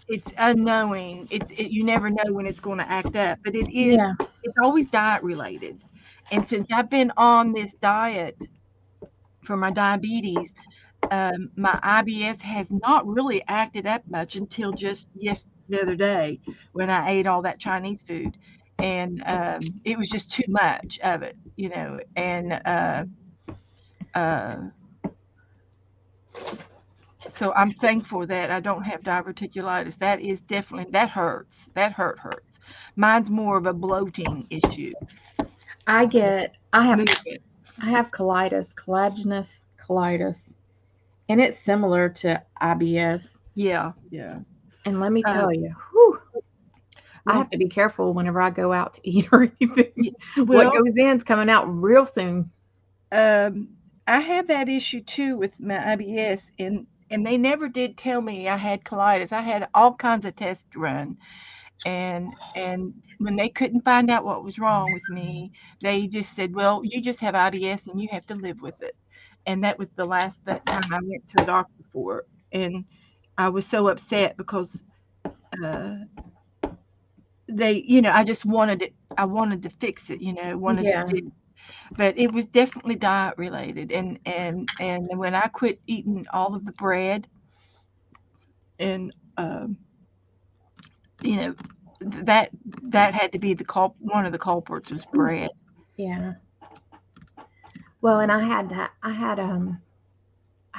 it's unknowing. You never know when it's going to act up, but Yeah. it's always diet related. And since I've been on this diet for my diabetes, my IBS has not really acted up much until just the other day when I ate all that Chinese food, and it was just too much of it, and uh, so I'm thankful that I don't have diverticulitis. That is definitely that hurts. That hurts. Mine's more of a bloating issue. I get Movement. I have colitis, collagenous colitis, and it's similar to IBS. Yeah, yeah. And let me Uh, tell you, whew, I well, have to be careful whenever I go out to eat or anything. y- What well, goes in's coming out real soon. um, I have that issue too with my IBS, and they never did tell me I had colitis. I had all kinds of tests run, and when they couldn't find out what was wrong with me, they just said, "Well, you just have IBS and you have to live with it." And that was the last that time I went to a doctor for it, and I was so upset because uh, I just wanted it. I wanted to fix it, wanted to Yeah. fix. But it was definitely diet related, and when I quit eating all of the bread, and you know that that had to be one of the culprits was bread. Yeah. Well, and I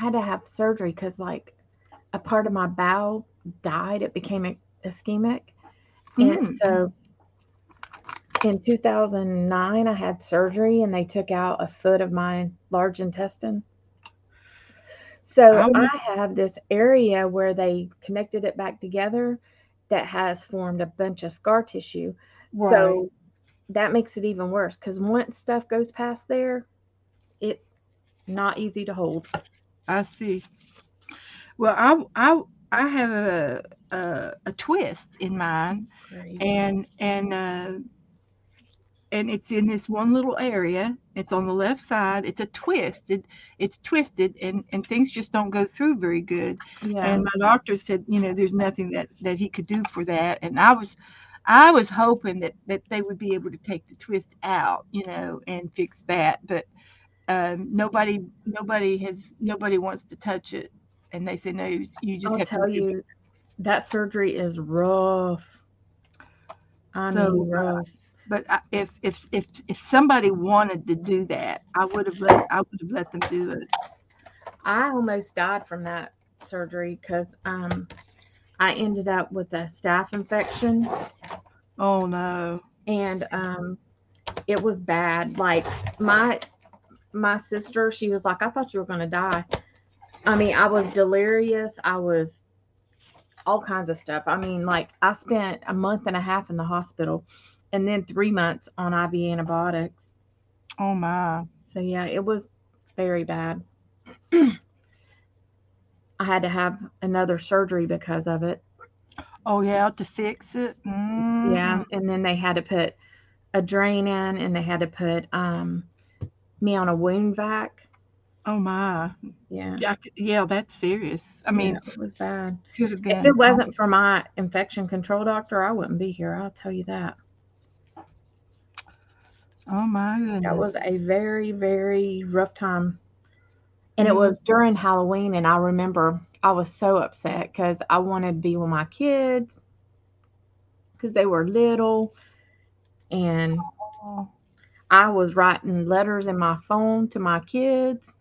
had to have surgery because like a part of my bowel died. It became ischemic, and Mm. so in 2009 I had surgery and they took out a foot of my large intestine. So I I was have this area where they connected it back together that has formed a bunch of scar tissue. right. So that makes it even worse because once stuff goes past there, it's not easy to hold. I see. Well, I have a twist in mine, Crazy. and it's in this one little area. It's on the left side. It's twisted, and things just don't go through very good. Yeah. And my doctor said, there's nothing that he could do for that. And I was hoping that they would be able to take the twist out, and fix that. But nobody wants to touch it, and they say no, you just I'll have to tell live with you, that surgery is rough. I it. mean, So rough. but if somebody wanted to do that, I would have let them do it. I almost died from that surgery because I ended up with a staph infection Oh no. and it was bad. Like my sister, she was like, "I thought you were gonna die." I mean, I was delirious. I was all kinds of stuff. I mean, like I spent a month and a half in the hospital, and then 3 months on IV antibiotics. Oh my. So yeah, it was very bad. I had to have another surgery because of it. Oh yeah, to fix it. Yeah, Mm. and then they had to put a drain in, and they had to put me on a wound vac. Oh my. Yeah, Yeah, yeah, that's serious. I yeah, mean, it was bad. could have If been. it wasn't for my infection control doctor, I wouldn't be here. I'll tell you that. Oh my That was goodness. a very, very rough time. And it Mm. was during Halloween, and I remember I was so upset because I wanted to be with my kids because they were little, and Oh, I was writing letters in my phone to my kids.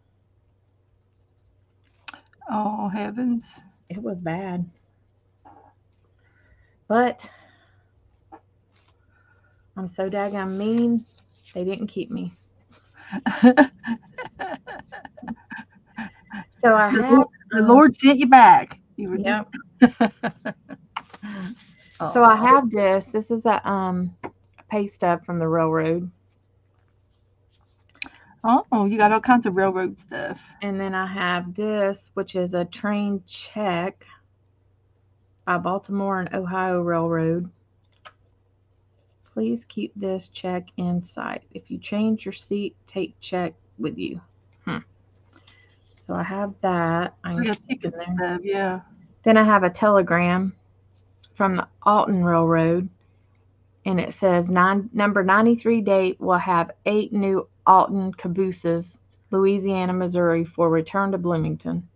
oh heavens. It was bad, but I'm so daggone mean. They didn't keep me. So I The have, Lord, the Lord sent you back. You were just yep. So I oh. have this. This is a pay stub from the railroad, Oh, you got all kinds of railroad stuff. and then I have this, which is a train check by Baltimore and Ohio Railroad. Please keep this check in sight. If you change your seat, take check with you. Hmm. So I have that. I can Like a stick in ticket there. stub, yeah. Then I have a telegram from the Alton Railroad, and it says number 93 date will have 8 new Alton cabooses, Louisiana, Missouri, for return to Bloomington.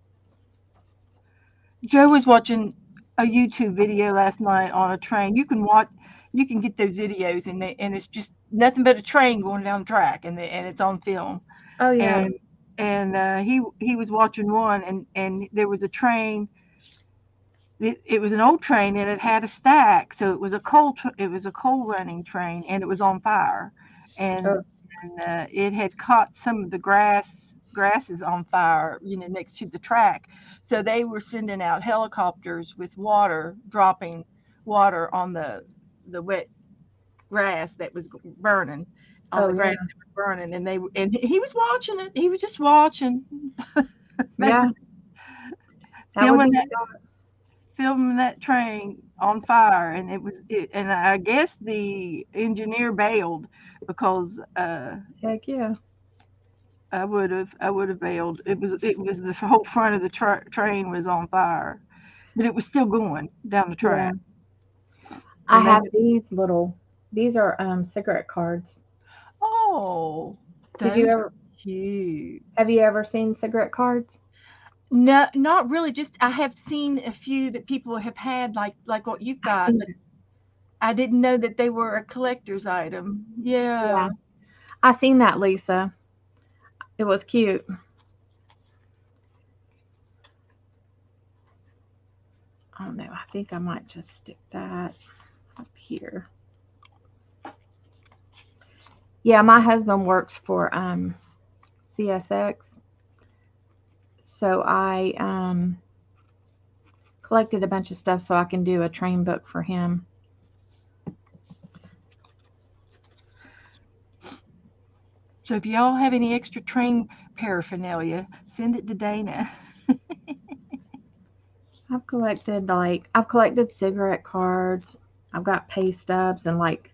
Joe was watching a YouTube video last night on a train. You can get those videos, and it's just nothing but a train going down the track, and it's on film. Oh yeah. And he was watching one, and there was a train. It was an old train, and it had a stack, so it was a coal running train, and it was on fire, and Oh, it had caught some of the grasses on fire, next to the track. So they were sending out helicopters with water, dropping water on the wet grass that was burning, on oh the yeah. grass that was burning, and he was watching it. He was just watching, Yeah. That would filming be. that filming that train on fire, and and I guess the engineer bailed because Heck yeah. I would have bailed. It was the whole front of the train was on fire, but it was still going down the Yeah. track. I And they have these are cigarette cards. Oh, Did you those are ever cute. have you ever seen cigarette cards? No, not really. Just I have seen a few that people have had, like what you've I got, seen but I didn't know that they were a collector's item. Yeah. Yeah. I seen that, Lisa. It was cute. I don't know. I think I might just stick that up here. Yeah, my husband works for CSX, so I collected a bunch of stuff so I can do a train book for him. So if y'all have any extra train paraphernalia, send it to Dana. I've collected cigarette cards. I've got pay stubs and like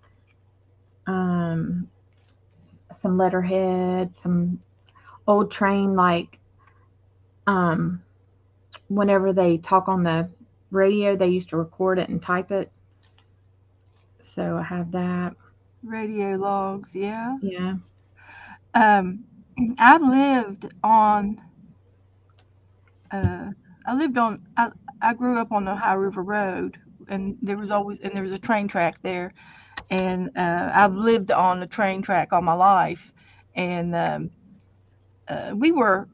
um some letterhead, some old train like um whenever they talk on the radio, they used to record it and type it. So I have that. Radio logs, yeah. Yeah. Um, I lived on. Uh, I lived on. I grew up on the Ohio River Road, and there was a train track there, and I've lived on the train track all my life, and uh, we were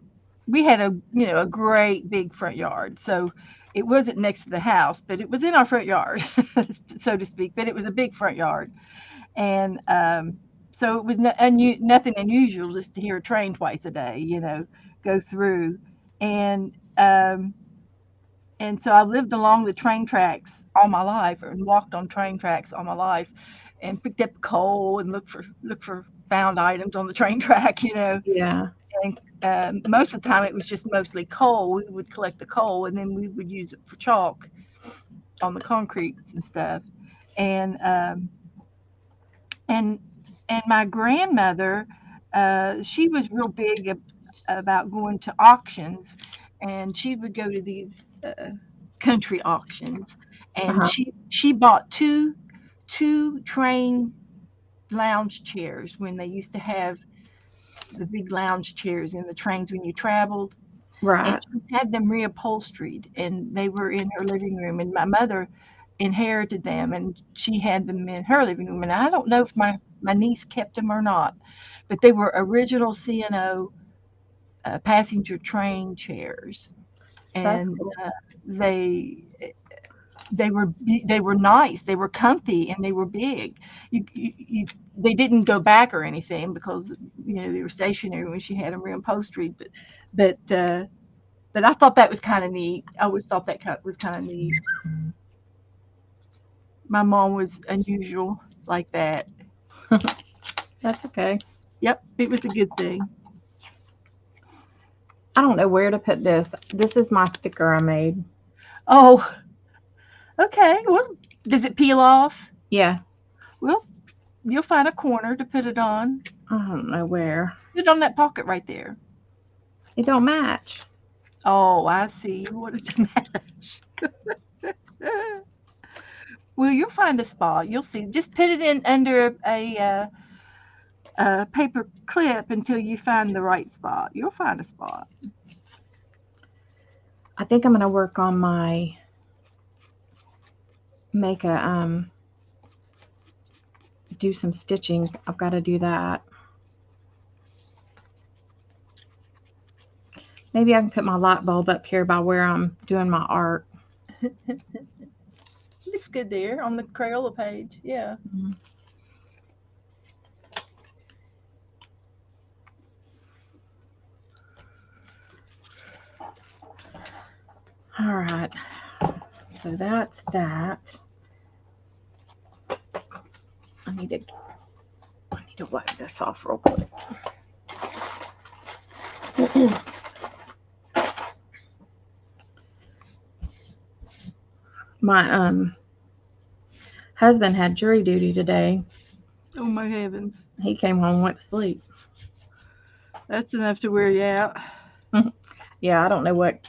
we had a great big front yard, so It wasn't next to the house, but it was in our front yard, so to speak. But it was a big front yard, and so it was nothing unusual just to hear a train twice a day, go through, and um, and so I lived along the train tracks all my life, and walked on train tracks all my life, and picked up coal and look for found items on the train track, Yeah. and most of the time it was just mostly coal. We would collect the coal and then we would use it for chalk on the concrete and stuff. And and and my grandmother, she was real big about going to auctions, and she would go to these uh, country auctions, and Uh-huh. she bought two train lounge chairs when they used to have the big lounge chairs in the trains when you traveled, and Right. she had them reupholstered, and they were in her living room, and my mother inherited them, and she had them in her living room, and I don't know if my niece kept them or not, but they were original C&O passenger train chairs, That's and cool. they they were nice, they were comfy, and they were big. They didn't go back or anything because they were stationary when she had them reupholstered, but but I thought that was kind of neat. I always thought that was kind of neat. My mom was unusual like that. That's okay. Yep, it was a good thing. I don't know where to put this. This is my sticker I made. Oh, okay. Well, does it peel off? Yeah. Well, you'll find a corner to put it on. I don't know where. Put it on that pocket right there. It don't match. Oh, I see. You want it to match. Well, you'll find a spot. You'll see. Just put it in under a paper clip until you find the right spot. You'll find a spot. I think I'm gonna work on my make a do some stitching. I've got to do that. Maybe I can put my light bulb up here by where I'm doing my art. Looks good there on the Crayola page. Yeah. Mhm. All right. So that's that. I need to I need to wipe this off real quick. My husband had jury duty today. Oh my heavens. He came home and went to sleep. That's enough to wear you out. Yeah, I don't know what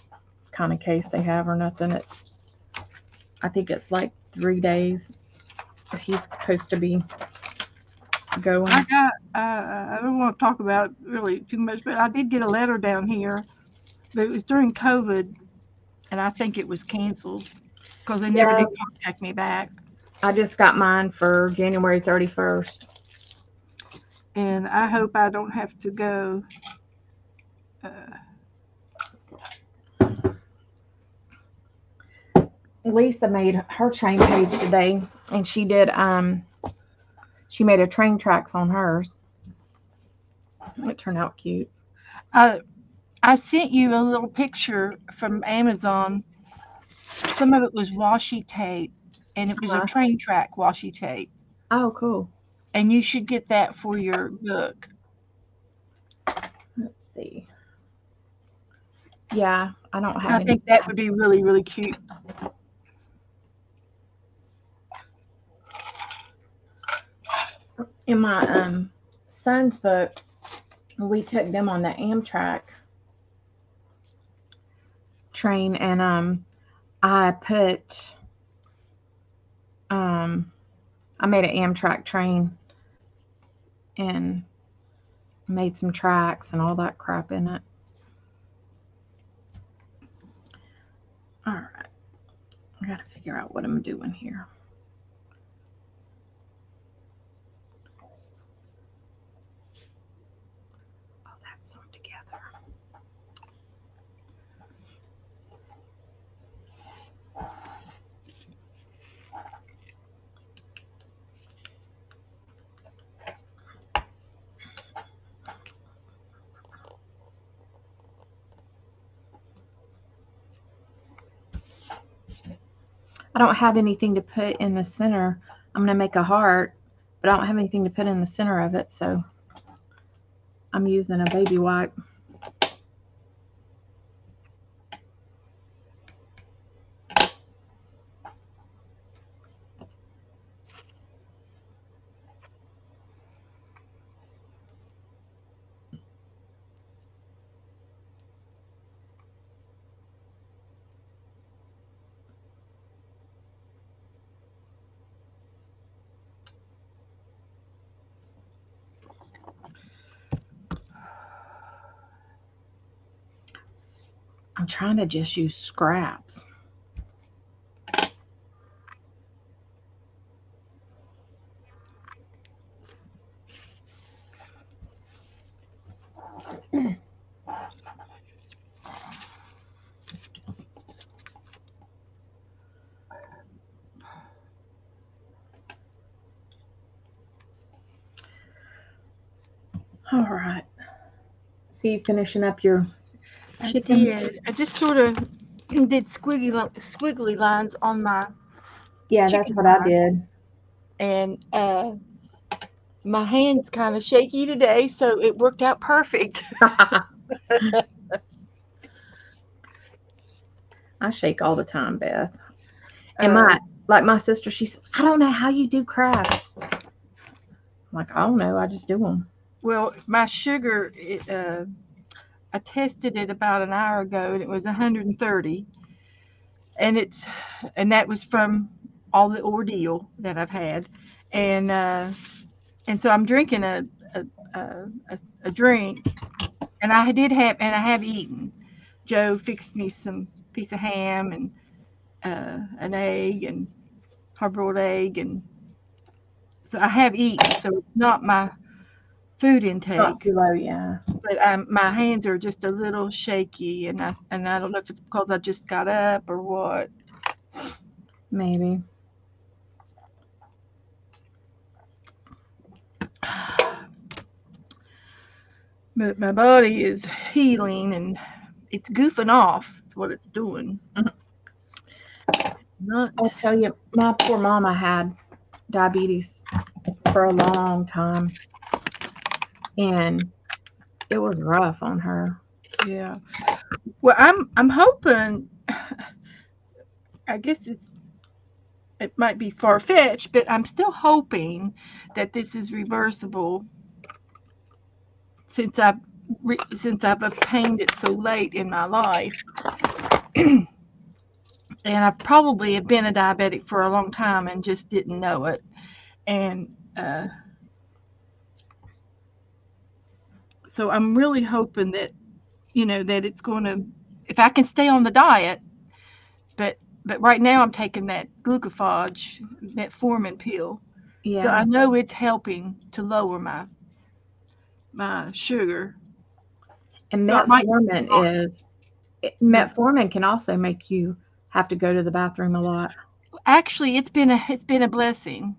kind of case they have or nothing. I think it's like 3 days he's supposed to be I going. got, I don't want to talk about it really too much, but I did get a letter down here, but it was during COVID, and I think it was canceled because they never Yeah, did contact me back. I just got mine for January 31st. And I hope I don't have to go. Uh, Lisa made her train page today, and she made a train tracks on hers. It turned out cute. I, I sent you a little picture from Amazon. Some of it was washi tape, and it was a Uh, train track washi tape. oh, cool. And you should get that for your book. Let's see. Yeah, I don't have I any think that would be really, really cute. in my son's book. We took them on the Amtrak train, and I put um, I made an Amtrak train and made some tracks and all that crap in it. All right, I gotta figure out what I'm doing here. Oh, that's sewn together. I don't have anything to put in the center. I'm gonna make a heart, but I don't have anything to put in the center of it, so I'm using a baby wipe. I'm trying to just use scraps. All right. So you finishing up your I chicken? did. I just sort of did squiggly lines on my Yeah, that's chicken what I thigh, did. and my hand's kind of shaky today, so it worked out perfect. I shake all the time, Beth. And Uh, my sister, she's, I don't know how you do crafts. I'm like, I don't know, I just do them. well, my sugar, I tested it about an hour ago, and it was 130, and that was from all the ordeal that I've had, and so I'm drinking a a, a drink, and I have eaten. Joe fixed me some piece of ham and an egg and hard boiled egg, and so I have eaten. So it's not my food Not intake, too low, yeah. but my hands are just a little shaky, and I don't know if it's because I just got up or what. Maybe. But my body is healing and it's goofing off. That's what it's doing. Not. I'll tell you, my poor mama had diabetes for a long time, and it was rough on her. Yeah. Well, I'm hoping. I guess it might be far fetched, but I'm still hoping that this is reversible since I've obtained it so late in my life, and I probably have been a diabetic for a long time and just didn't know it. And so I'm really hoping that that it's going to, if I can stay on the diet, but right now I'm taking that glucophage metformin pill, so Yeah. I know it's helping to lower my sugar. And So I might metformin can also make you have to go to the bathroom a lot. actually it's been a blessing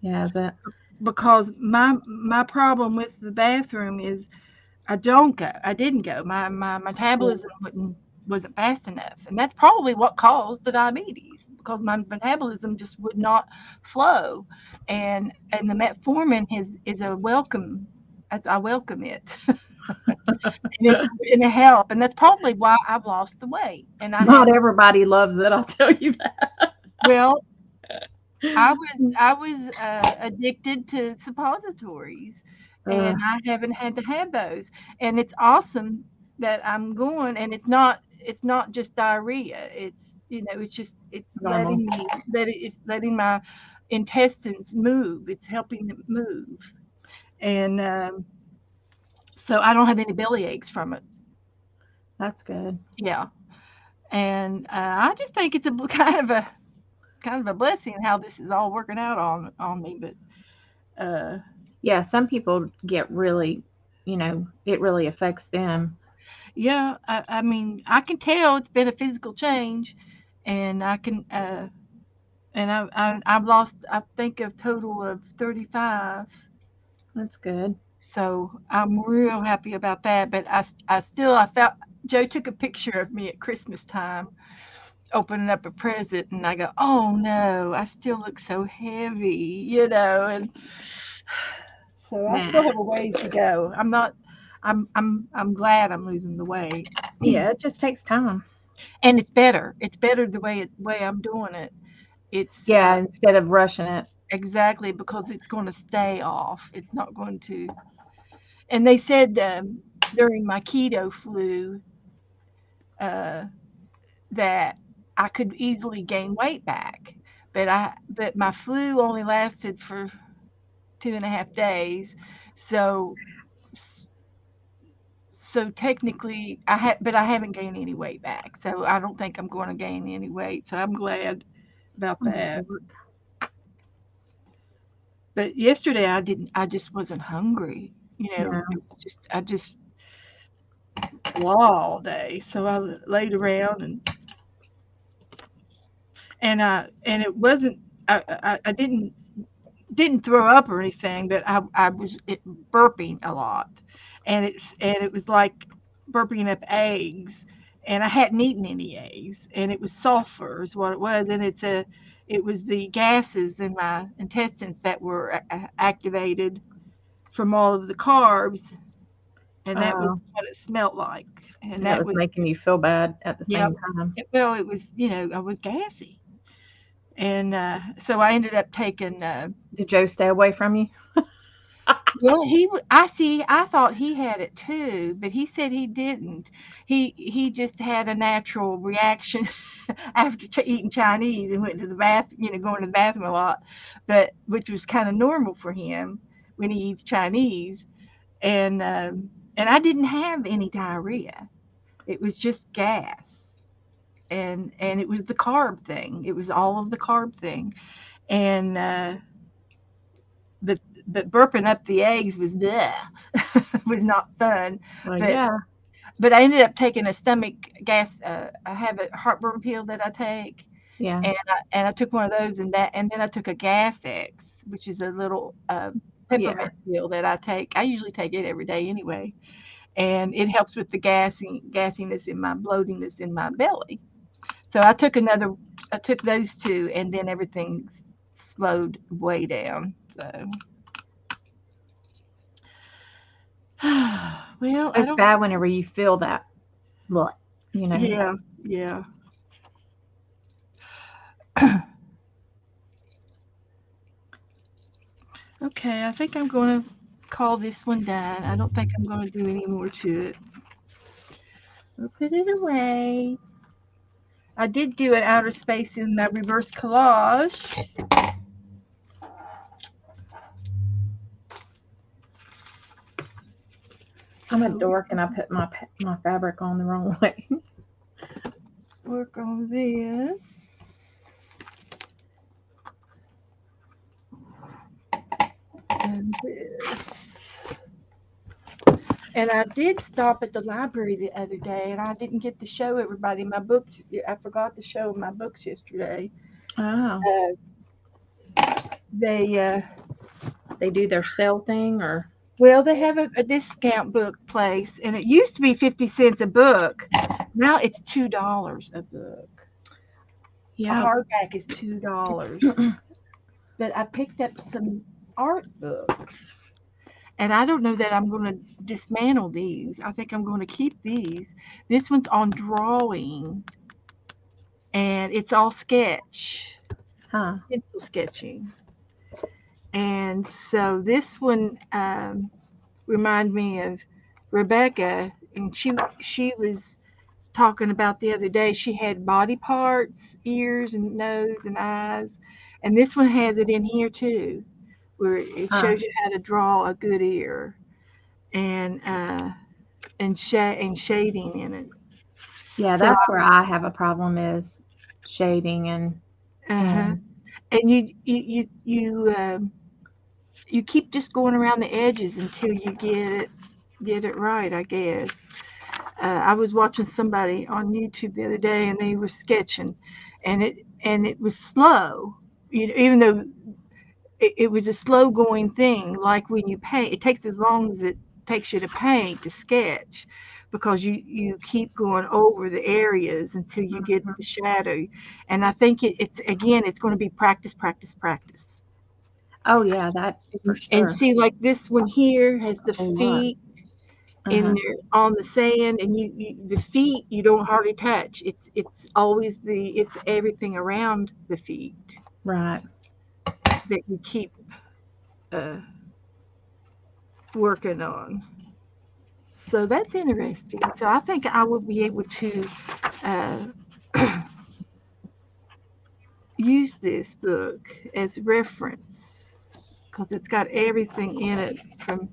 Yeah, but because my problem with the bathroom is I didn't go. My metabolism wasn't fast enough, and that's probably what caused the diabetes because my metabolism just would not flow, and the metformin is a welcome. I welcome it, and it's in a help, and that's probably why I've lost the weight. And I have not everybody loves it, I'll tell you that. well, I was addicted to suppositories, Uh, and I haven't had to have those. And it's awesome that I'm going, and it's not just diarrhea. It's just it's normal. it's letting my intestines move. It's helping them move, and so I don't have any belly aches from it. That's good. Yeah, and I just think it's a kind of a blessing how this is all working out on me. But uh, Yeah, some people get really, it really affects them. yeah, I mean, I can tell it's been a physical change, and I can, and I've lost, I think, a total of 35. That's good. So I'm real happy about that. But I felt Joe took a picture of me at Christmas time, opening up a present, and I go, "Oh no, I still look so heavy," you know, and so I Nah. still have a ways to go. I'm not. I'm glad I'm losing the weight, Yeah, it just takes time. and it's better. It's better the way I'm doing it. It's Yeah, instead of rushing it. exactly because it's going to stay off. It's not going to. And they said during my keto flu uh, that I could easily gain weight back, but my flu only lasted for 2.5 days, so so technically I haven't gained any weight back. So I don't think I'm going to gain any weight. So I'm glad about Oh, that. Lord. But yesterday I just wasn't hungry. No. It was just I just blah all day. So I laid around and it wasn't I didn't throw up or anything, but I was burping a lot, and it was like burping up eggs, and I hadn't eaten any eggs, and it was sulfur is what it was, and it was the gases in my intestines that were activated from all of the carbs, and that was Oh, what it smelled like, and and it that was was making you feel bad at the yep. same time. Well, it was I was gassy, and so I ended up taking. Did Joe stay away from you? Well, I see. I thought he had it too, but he said he didn't. He just had a natural reaction after eating Chinese and went to the bath. Going to the bathroom a lot, but which was kind of normal for him when he eats Chinese. And I didn't have any diarrhea. It was just gas, and it was the carb thing. It was all of the carb thing, and but but burping up the eggs was bleh, was not fun. Well, But yeah, but I ended up taking a stomach gas. I have a heartburn pill that I take, yeah, and I took one of those, and then I took a Gas X, which is a little yeah, peppermint pill that I take. I usually take it every day anyway, and it helps with the gassiness in my bloatiness in my belly. So I took those two, and then everything slowed way down. So well, I it's don't. bad whenever you feel that. What you know? Yeah, yeah. Okay, I think I'm going to call this one done. I don't think I'm going to do any more to it. We'll put it away. I did do an outer space in my reverse collage. I'm a So dork, and I put my fabric on the wrong way. work on this and this. And I did stop at the library the other day, and I didn't get to show everybody my books. I forgot to show my books yesterday. Oh, Uh, they they do their sale thing, or Well, they have a discount book place, and it used to be 50 cents a book. Now it's $2 a book. A yeah. hardback is $2. But I picked up some art books, and I don't know that I'm going to dismantle these. I think I'm going to keep these. This one's on drawing, and it's all sketch, Huh? pencil sketching. And so this one remind me of Rebecca, and she was talking about the other day. She had body parts, ears and nose and eyes, and this one has it in here too, where it Huh? shows you how to draw a good ear and and shading in it. Yeah, So that's where I have a problem is shading uh-huh. and And you keep just going around the edges until you get it right, I guess. I was watching somebody on YouTube the other day, and they were sketching, and it was slow. Even though it was a slow going thing, like when you paint, it takes as long as it takes you to paint to sketch, because you keep going over the areas until you get Mhm. the shadow. And I think it's again, it's going to be practice, practice, practice. Oh yeah, that for And sure. see, like this one here has A the whole lot. feet in Uh-huh. there on the sand, and the feet you don't hardly touch. It's always it's everything around the feet Right. that you keep uh, working on. So that's interesting. So I think I will be able to uh, use this book as reference because it's got everything in it from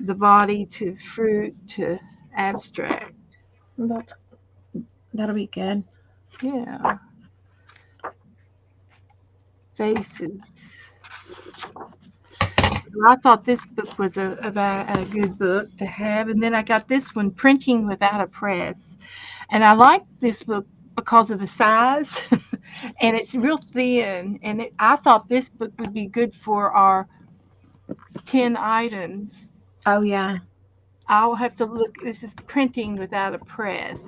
the body to fruit to abstract. That's that'll be good. Yeah, faces. So I thought this book was a good book to have. And then I got this one, Printing Without a Press. And I like this book because of the size. And it's real thin. And I thought this book would be good for our 10 items. Oh yeah. I'll have to look. This is Printing Without a Press.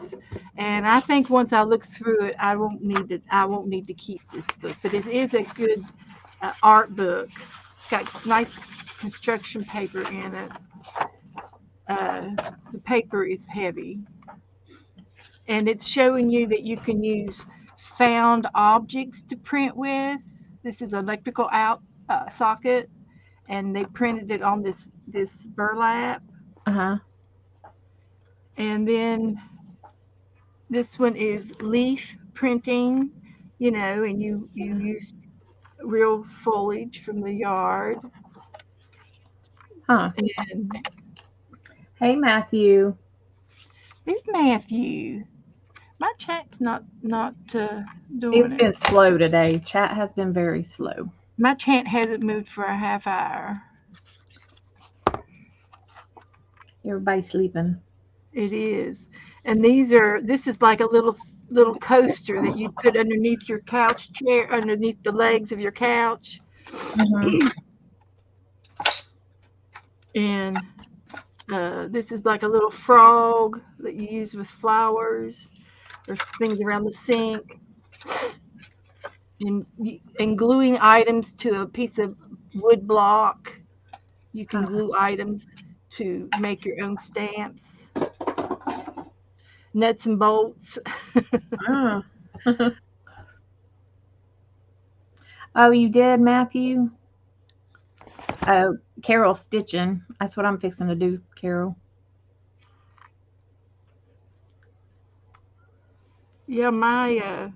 And I think once I look through it, I won't need to keep this book. But it is a good art book. It's got nice construction paper in it. Uh, the paper is heavy, and it's showing you that you can use found objects to print with. This is electrical out socket, and they printed it on this burlap. Uh-huh. And then this one is leaf printing, and you use real foliage from the yard. Huh. And Hey Matthew. there's Matthew. My chat's not It's doing it. been slow today. Chat has been very slow. My chat hasn't moved for a half hour. Everybody's sleeping. It is, and this is like a little coaster that you put underneath your couch chair, underneath the legs of your couch, Mm-hmm. and this is like a little frog that you use with flowers or things around the sink, and gluing items to a piece of wood block. You can Huh. glue items to make your own stamps, nuts and bolts. Oh. Oh, you did, Matthew? Oh, Carol stitching. That's what I'm fixing to do, Carol. Yeah, my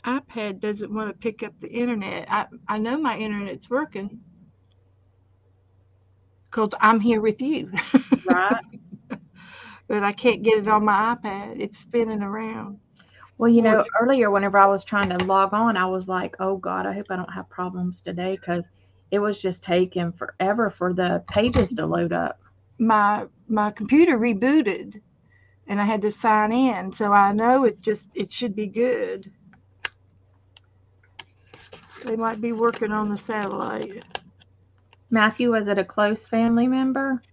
iPad doesn't want to pick up the internet. I know my internet's working because I'm here with you, Right. but I can't get it on my iPad. It's spinning around. Well, Boy, earlier whenever I was trying to log on, I was like, "Oh God, I hope I don't have problems today," because it was just taking forever for the pages to load up. my computer rebooted and I had to sign in, so I know it should be good. They might be working on the satellite. Matthew, was it a close family member?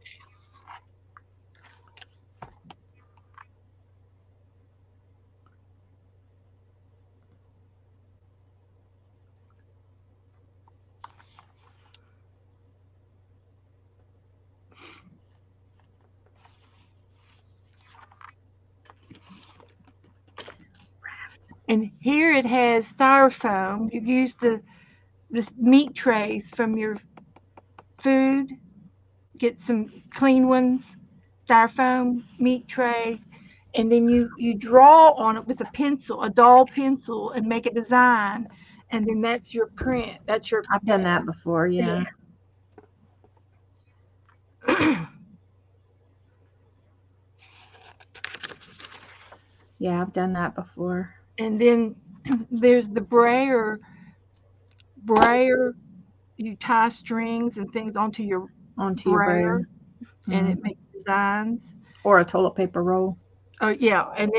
And here it has styrofoam. You use the meat trays from your food. Get some clean ones, styrofoam meat tray, and then you draw on it with a pencil, a dull pencil, and make a design, and then that's your print. That's your I've done that before. Yeah, stamp. yeah, I've done that before. And then there's the brayer. Brayer, you tie strings and things onto your Onto your brayer, brayer. and Mm. it makes designs. Or a toilet paper roll. Oh yeah, and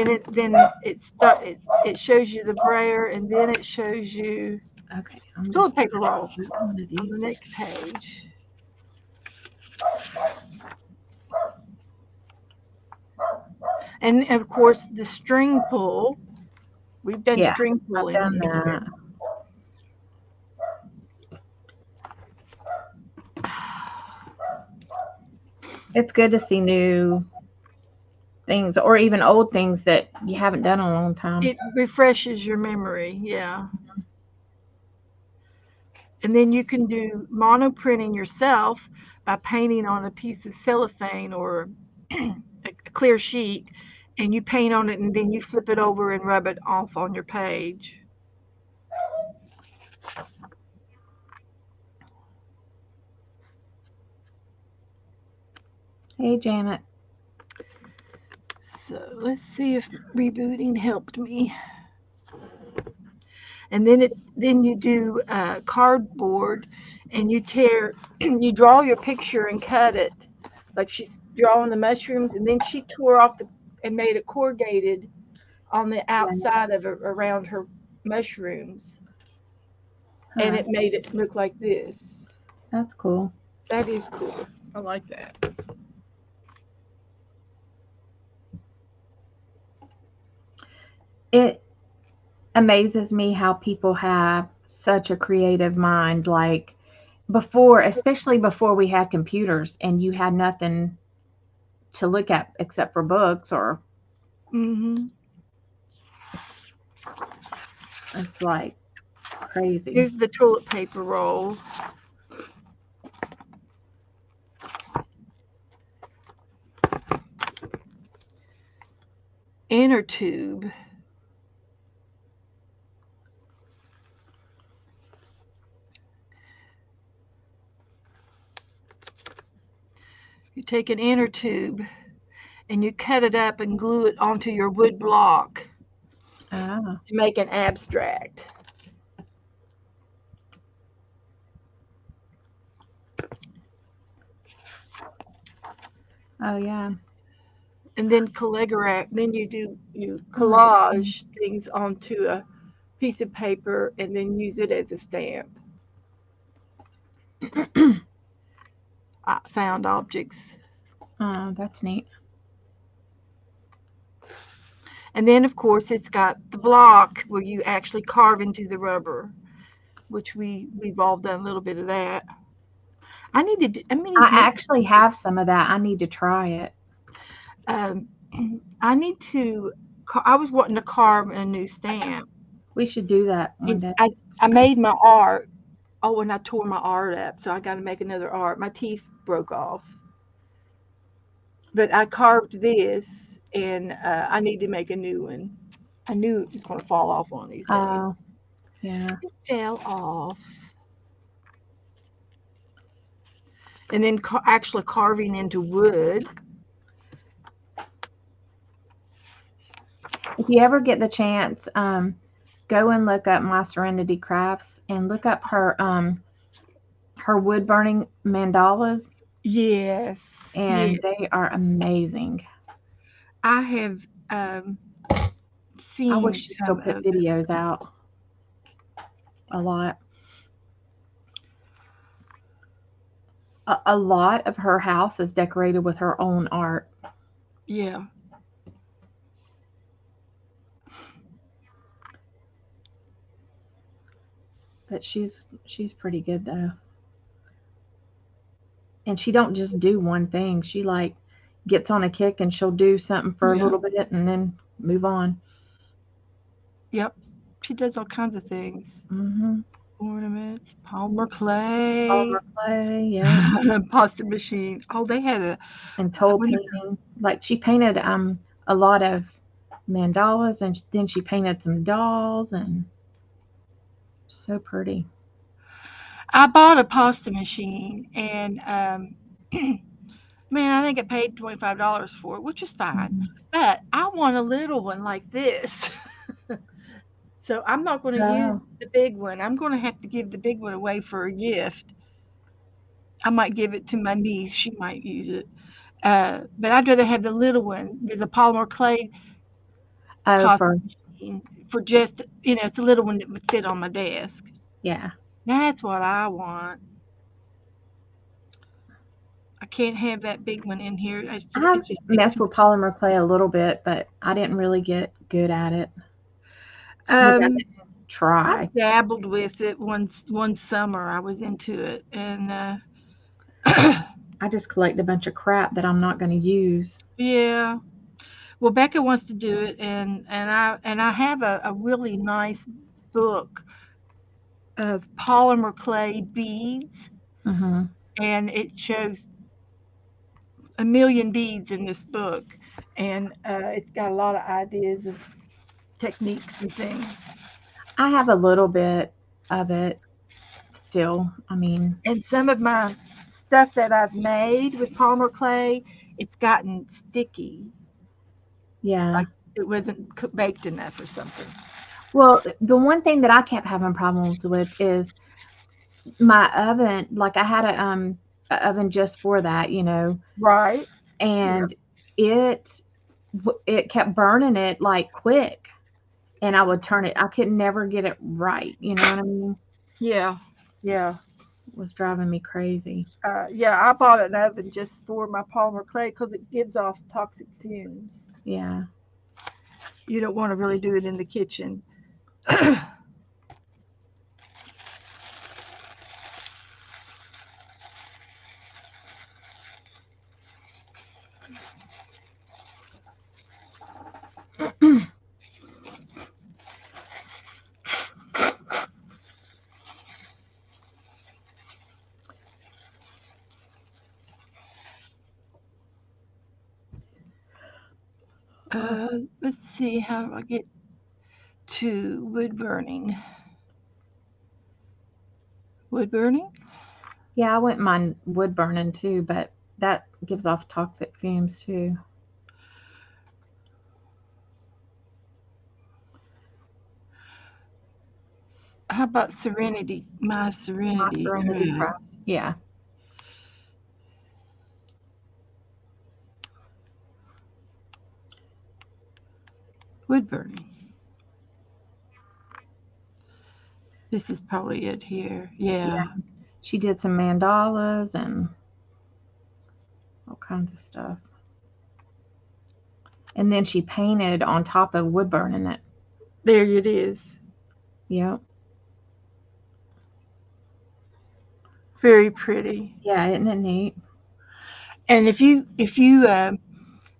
it shows you the brayer, and then it shows you Okay, I'm toilet just paper roll one of on the these. next page. And of course, the string pull. We've done Yeah, string I've pulling done in here. that. It's good to see new things or even old things that you haven't done in a long time. It refreshes your memory, yeah. And then you can do monoprinting yourself by painting on a piece of cellophane or a clear sheet, and you paint on it and then you flip it over and rub it off on your page. Hey, Janet. So let's see if rebooting helped me. And then you do cardboard, and you tear you draw your picture and cut it like she's drawing the mushrooms, and then she tore off the and made it corrugated on the Yeah, outside of it around her mushrooms, and huh, it made it look like this. that's cool. That is cool. I like that. It amazes me how people have such a creative mind. Like before, especially before we had computers and you had nothing to look at except for books, or Hmm. it's like crazy. Here's the toilet paper roll, inner tube. You take an inner tube and you cut it up and glue it onto your wood block Ah, to make an abstract. oh yeah. And then calligraph. Then you Oh, collage things onto a piece of paper and then use it as a stamp. Found objects. oh, that's neat. And then of course it's got the block where you actually carve into the rubber, which we've all done a little bit of that. I need to. I I mean, actually have some of that. I need to try it. um, I need to. I was wanting to carve a new stamp, We should do that one and day. I made my art. Oh, and I tore my art up, so I got to make another art. My teeth broke off, but I carved this, and I need to make a new one. I knew it was going to fall off one of these days. Oh, yeah. It fell off, and then actually carving into wood. If you ever get the chance, go and look up My Serenity Crafts and look up her wood burning mandalas, Yes, and yes. they are amazing. I have I seen wish she still some put of them. videos out a lot. A lot of her house is decorated with her own art, Yeah. but she's pretty good though. And she don't just do one thing. She like gets on a kick and she'll do something for a Yeah. little bit and then move on. Yep. She does all kinds of things. Mhm. Ornaments, polymer clay, Polymer clay, yeah. pasta machine. Oh, they had a. And I toll wonder. painting. Like she painted a lot of mandalas and then she painted some dolls and so pretty. I bought a pasta machine, and man, I think I paid $25 for it, which is fine. Mhm. But I want a little one like this. So I'm not going to use Oh, the big one. I'm going to have to give the big one away for a gift. I might give it to my niece. She might use it. But I'd rather have the little one. There's a polymer clay oh, pasta for machine for just, it's a little one that would fit on my desk. yeah. That's what I want. I can't have that big one in here. I have It's just it's messed with polymer clay a little bit, but I didn't really get good at it. Maybe I um didn't I try. dabbled with it one summer. I was into it, and I just collect a bunch of crap that I'm not going to use. yeah. Well, Becca wants to do it, and I have a really nice book of polymer clay beads, Hmm. and it shows a million beads in this book, and it's got a lot of ideas of techniques and things. I have a little bit of it still. I mean, And some of my stuff that I've made with polymer clay, it's gotten sticky, yeah. like it wasn't baked enough or something. Well, the one thing that I kept having problems with is my oven. Like I had a oven just for that, Right? Yeah. and it it kept burning it like quick, and I would turn it. I could never get it right. You know what I mean? Yeah. Yeah. It was driving me crazy. Yeah, I bought an oven just for my polymer clay because it gives off toxic fumes. Yeah. You don't want to really do it in the kitchen. Let's see, how do I get to wood burning? Wood burning? Yeah, I wouldn't mind wood burning too, but that gives off toxic fumes too. How about Serenity? My My Serenity Serenity Cruise. Press. Yeah. Wood burning. This is probably it here. Yeah. Yeah. She did some mandalas and all kinds of stuff. And then she painted on top of wood burning it. There it is. Yep. Very pretty. Yeah, isn't it neat? And if you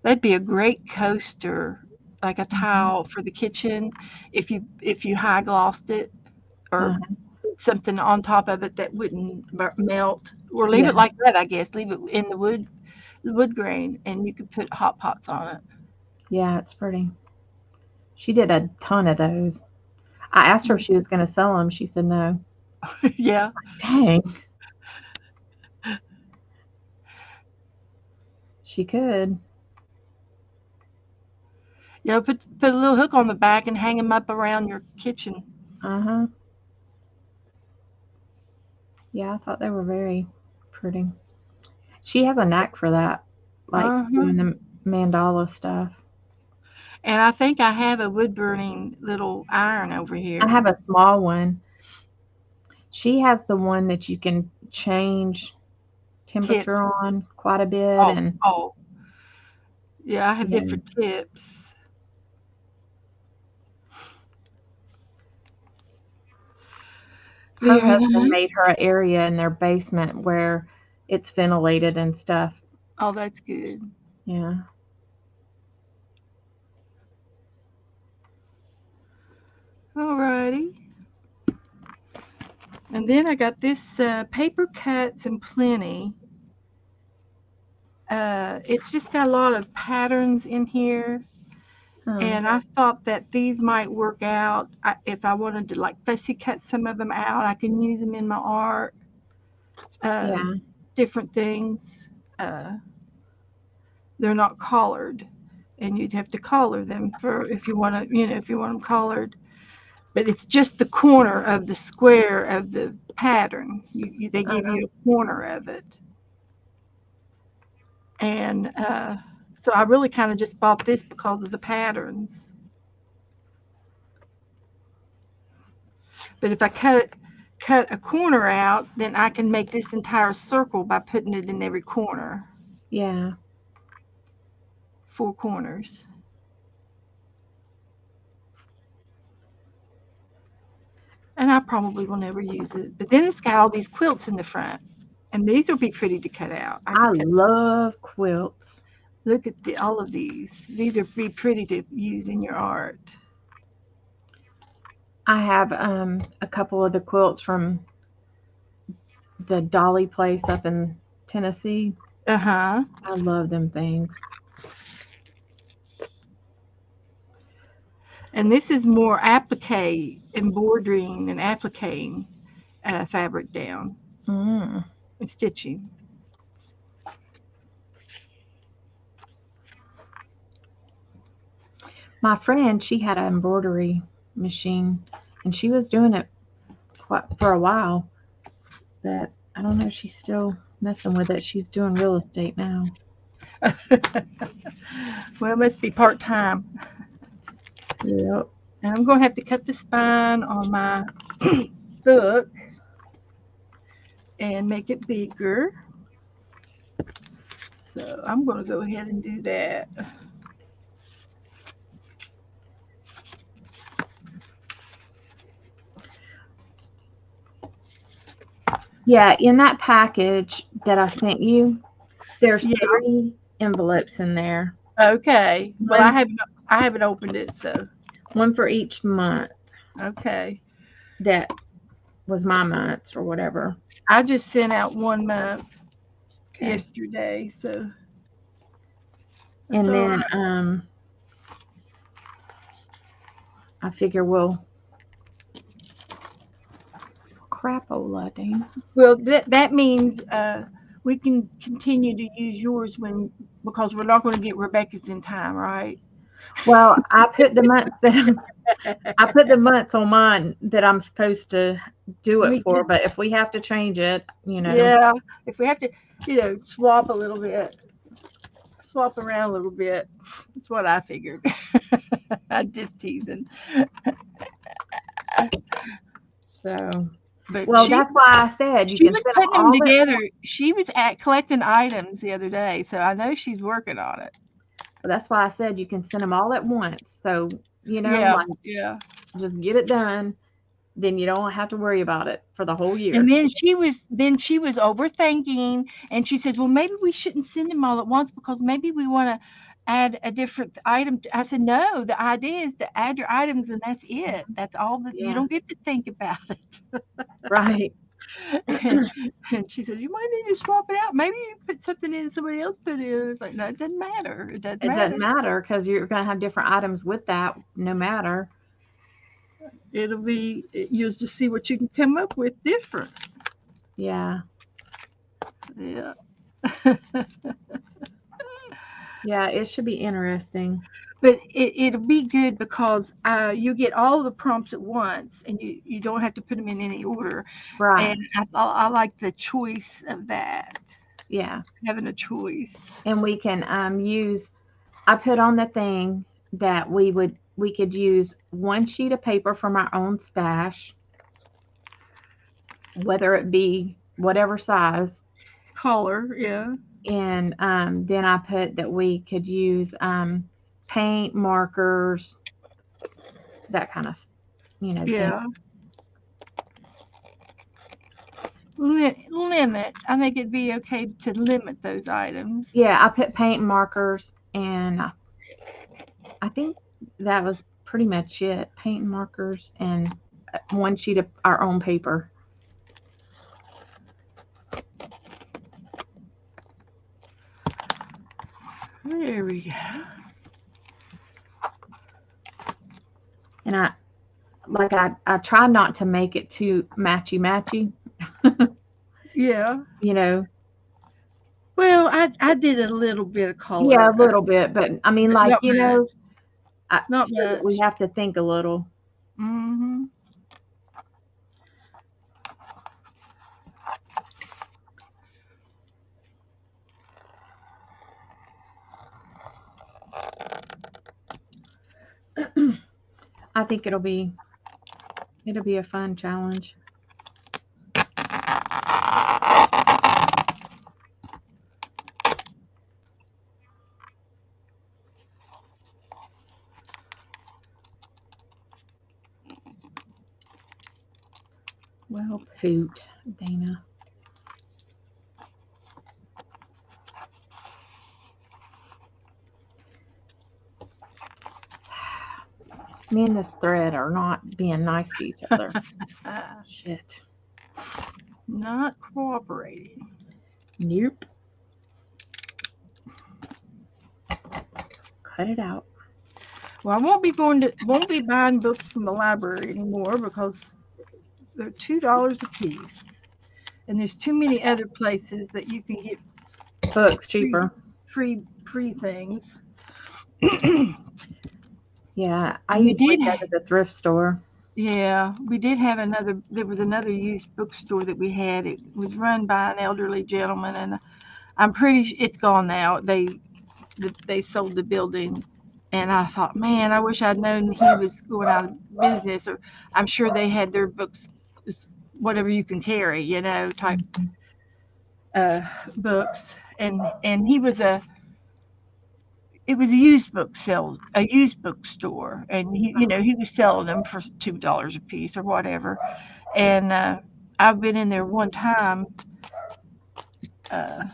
that'd be a great coaster, like a Mhm. tile for the kitchen. If you high glossed it or Uh-huh. put something on top of it that wouldn't melt, or leave Yeah. it like that. I guess leave it in the wood grain, and you could put hot pots on it. Yeah, it's pretty. She did a ton of those. I asked her if she was going to sell them. She said no. Yeah, Dang, she could. yeah. Put a little hook on the back and hang them up around your kitchen. Uh-huh. Yeah, I thought they were very pretty. She has a knack for that, like Uh-huh. doing the mandala stuff. And I think I have a wood burning little iron over I here. have a small one. She has the one that you can change Tips. temperature on quite a bit, Oh, and oh, yeah. I have yeah, different tips. her Very husband nice. made her an area in their basement where it's ventilated and stuff. Oh, that's good. Yeah. Alrighty. And then I got this paper cuts and plenty. It's just got a lot of patterns in here, Huh. and I thought that these might work out. If I wanted to like fussy cut some of them out, I can use them in my art. Uh, Yeah. Different things. Uh, they're not collared, and you'd have to collar them for if you want to, if you want them collared. But it's just the corner of the square of the pattern. They give Uh, you a corner of it, and so I really kind of just bought this because of the patterns. But if I cut a corner out, then I can make this entire circle by putting it in every corner. Yeah. 4 corners. And I probably will never use it. But then it's got all these quilts in the front. And these will be pretty to cut out. I I could cut. love quilts. Look at all of these. These are be pretty to use in your art. I have a couple of the quilts from the Dolly place up in Tennessee. Uh-huh. I love them things. And this is more applique, embroidering and appliquing fabric down Mm. and stitching. My friend, she had an embroidery machine, and she was doing it for a while. But I don't know if she's still messing with it. She's doing real estate now. Well, it must be part time. Yep. And I'm going to have to cut the spine on my book and make it bigger. So I'm going to go ahead and do that. Yeah, in that package that I sent you, there's Yeah. 3 envelopes in there. Okay. Well, One, I haven't opened it, so one for each month okay. that was my months or whatever. I just sent out 1 month Okay. yesterday, so that's And all then right. I figure we'll crapola, dang. Well, that means we can continue to use yours when because we're not going to get Rebecca's in time, right? Well, I put the months on mine that I'm supposed to do it Me for, too. but if we have to change it, Yeah. If we have to, swap a little bit, swap around a little bit, that's what I figured. I'm just teasing. so But well, that's why I said you she can was send them putting them all at together. She was at collecting items the other day, so I know she's working on it. that's why I said you can send them all at once. So, Yeah, like yeah. just get it done, then you don't have to worry about it for the whole And year. she was overthinking, and she said, "Well, maybe we shouldn't send them all at once because maybe we want to add a different item." I said, "No, the idea is to add your items, and that's it. That's all that you Yeah, don't get to think about it." right. And, and she said, "You might need to swap it out. Maybe you put something in somebody else put in." It's like, no, it doesn't matter. It doesn't It matter. doesn't matter because you're going to have different items with that no matter. You'll just see what you can come up with different. Yeah. Yeah. Yeah, it should be interesting. But it'll be good because you get all the prompts at once and you don't have to put them in any order. Right. And I like the choice of that, Yeah. having a choice. And we can use I put on the thing that we could use one sheet of paper from our own stash, whether it be whatever size. Color, yeah. And then I put that we could use paint, markers, that kind of, thing. Yeah. Limit. I think it'd be okay to limit those items. Yeah, I put paint and markers, and I think that was pretty much it. Paint and markers and one sheet of our own paper. There we go. And I try not to make it too matchy matchy, Yeah. you know. Well, I did a little bit of Yeah, color, a little bit, but I mean, but like, not much. Not so that we much. have to think a little. Hmm. I think it'll be a fun challenge. Well, poot, Dana. Me and this thread are not being nice to each other. Shit. Not cooperating. Nope. Cut it out. Well, I won't be buying books from the library anymore because they're $2 a piece, and there's too many other places that you can get Books free cheaper. free things. Yeah, I And we usually did, go to the thrift store. yeah, we did have another. There was another used bookstore that we had. It was run by an elderly gentleman, and I'm pretty. It's gone now. They sold the building, and I thought, man, I wish I'd known he was going out of business. Or I'm sure they had their books, whatever you can carry, type Mhm. uh, books, and he was a it was a used a used bookstore, and he was selling them for $2 a piece or whatever. And I've been in there one time uh,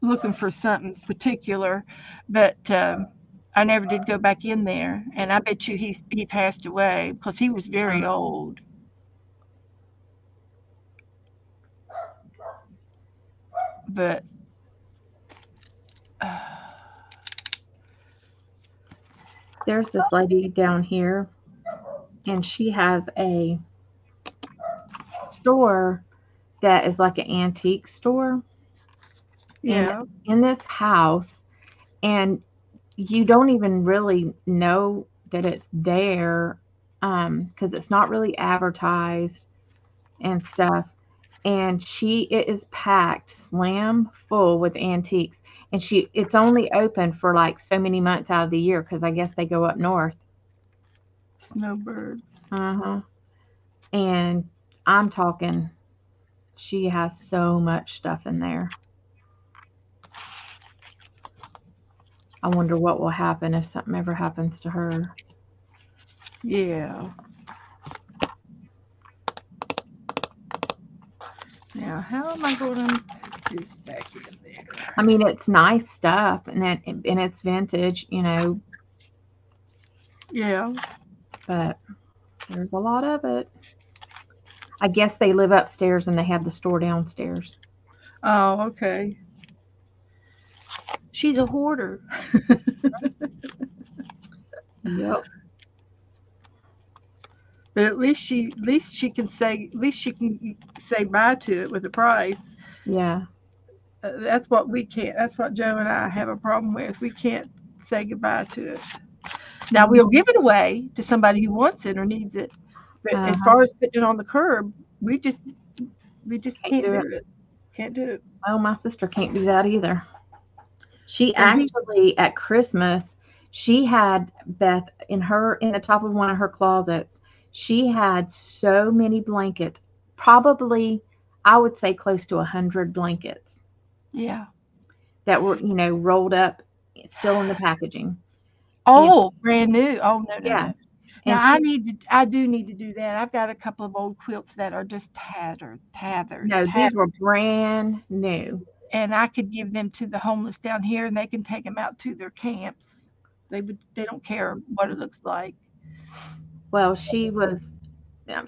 looking for something particular, but I never did go back in there. And I bet you he passed away because he was very old. But uh, There's this lady down here, and she has a store that is like an antique store, and yeah, in this house, and you don't even really know that it's there, because it's not really advertised and stuff. And it is packed slam full with antiques, and it's only open for like so many months out of the year because I guess they go up north. snowbirds. Uh-huh. And I'm talking, she has so much stuff in there. I wonder what will happen if something ever happens to her. Yeah. Now, how am I going to put this back in there? I mean, it's nice stuff, and it's vintage, Yeah. but there's a lot of it. I guess they live upstairs and they have the store downstairs. Oh, okay. She's a hoarder. Yep. But at least she can say bye to it with a price. Yeah. That's what we can't. That's what Joe and I have a problem with. We can't say goodbye to it. Now we'll give it away to somebody who wants it or needs it. But as Uh-huh. far as putting it on the curb, we just we just Can't can't do do it. it. Can't do it. Well, my sister can't do that either. She So he, actually at Christmas, she had Beth in the top of one of her closets. She had so many blankets, probably I would say close to 100 blankets yeah. that were, rolled up, still in the packaging. And Oh, brand new. Oh, no, no, yeah, no. Now and she I do need to do that. I've got a couple of old quilts that are just tattered, tethered, no, these were tattered, brand new. and I could give them to the homeless down here, and they can take them out to their camps. They don't care what it looks like. Well,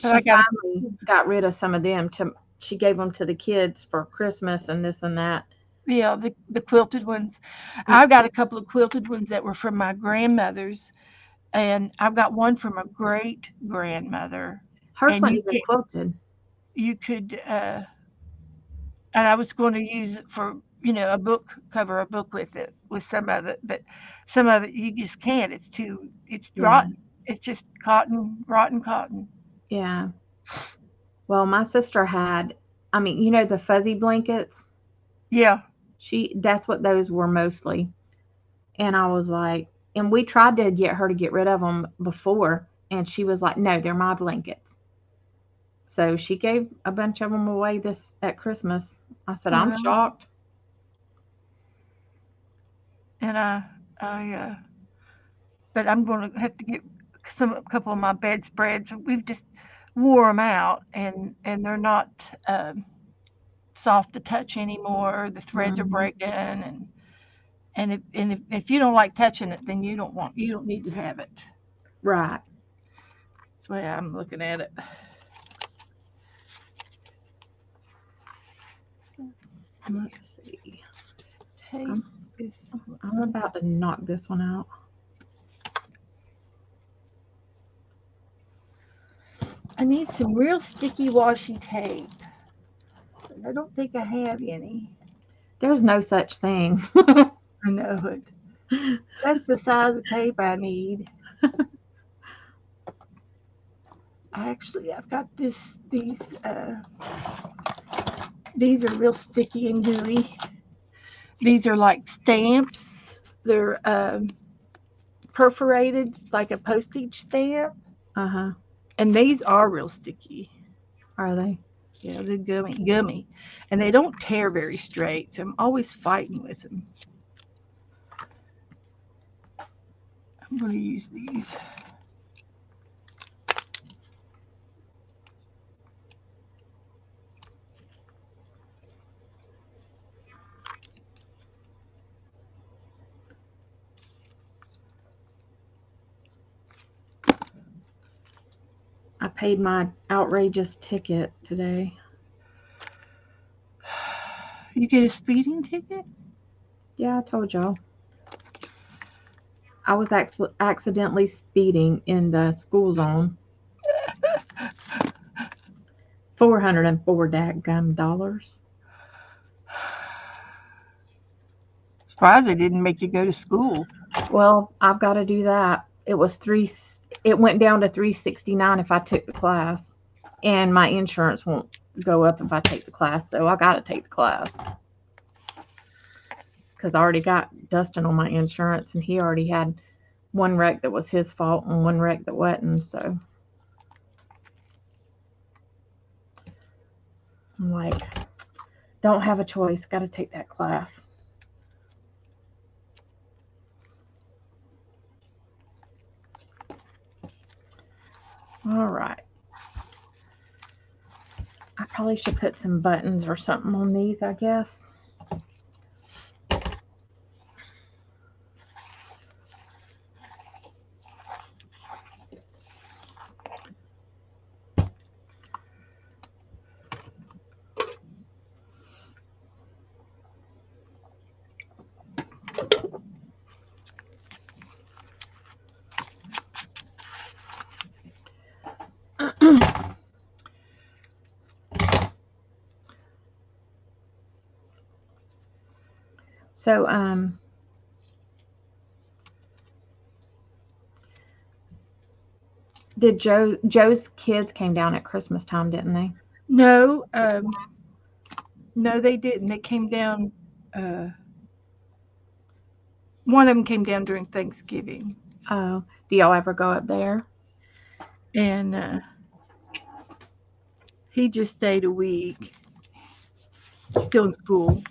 But I she got a finally got rid of some of them to she gave them to the kids for Christmas and this and that. yeah, the quilted ones. Y- I've got a couple of quilted ones that were from my grandmother's, and I've got one from a great grandmother. Hers And wasn't even quilted. you could and I was going to use it for a book, cover a book with it, with some of it, but some of it you just can't. It's Yeah, rotten. It's just cotton, rotten cotton. yeah. Well, my sister had, I mean, the fuzzy blankets. Yeah. That's what those were mostly. And I was like, and we tried to get her to get rid of them before, and she was like, no, they're my blankets. So she gave a bunch of them away this at Christmas. I said, I'm Well, shocked. and but I'm going to have to get a couple of my bedspreads. wore them out, and they're not soft to touch anymore. The threads are Mhm. breaking, and if you don't like touching it, then you don't need to have it. Right. That's the way I'm looking at it. Let's see. Tape I'm, is. I'm about to knock this one out. I need some real sticky washi tape. I don't think I have any. There's no such thing. I know it. That's the size of tape I need. I've got these these are real sticky and gooey. These are like stamps. They're perforated like a postage stamp, Uh-huh. and these are real sticky. Are they? Yeah, they're gummy, and they don't tear very straight. So I'm always fighting with them. I'm going to use these. I paid my outrageous ticket today. You get a speeding ticket? Yeah, I told y'all. I was accidentally speeding in the school zone. $404 daggum dollars. Surprised they didn't make you go to school. Well, I've got to do that. It went down to 369 if I took the class, and my insurance won't go up if I take the class, so I got to take the class because I already got Dustin on my insurance, and he already had one wreck that was his fault and one wreck that wasn't. So I'm like, don't have a choice. Got to take that class. All right. I probably should put some buttons or something on these, I guess. So, did Joe's kids came down at Christmas time, didn't they? No, no, they didn't. They came down. Uh, One of them came down during Thanksgiving, Oh, do y'all ever go up there? and he just stayed a week. Still in school,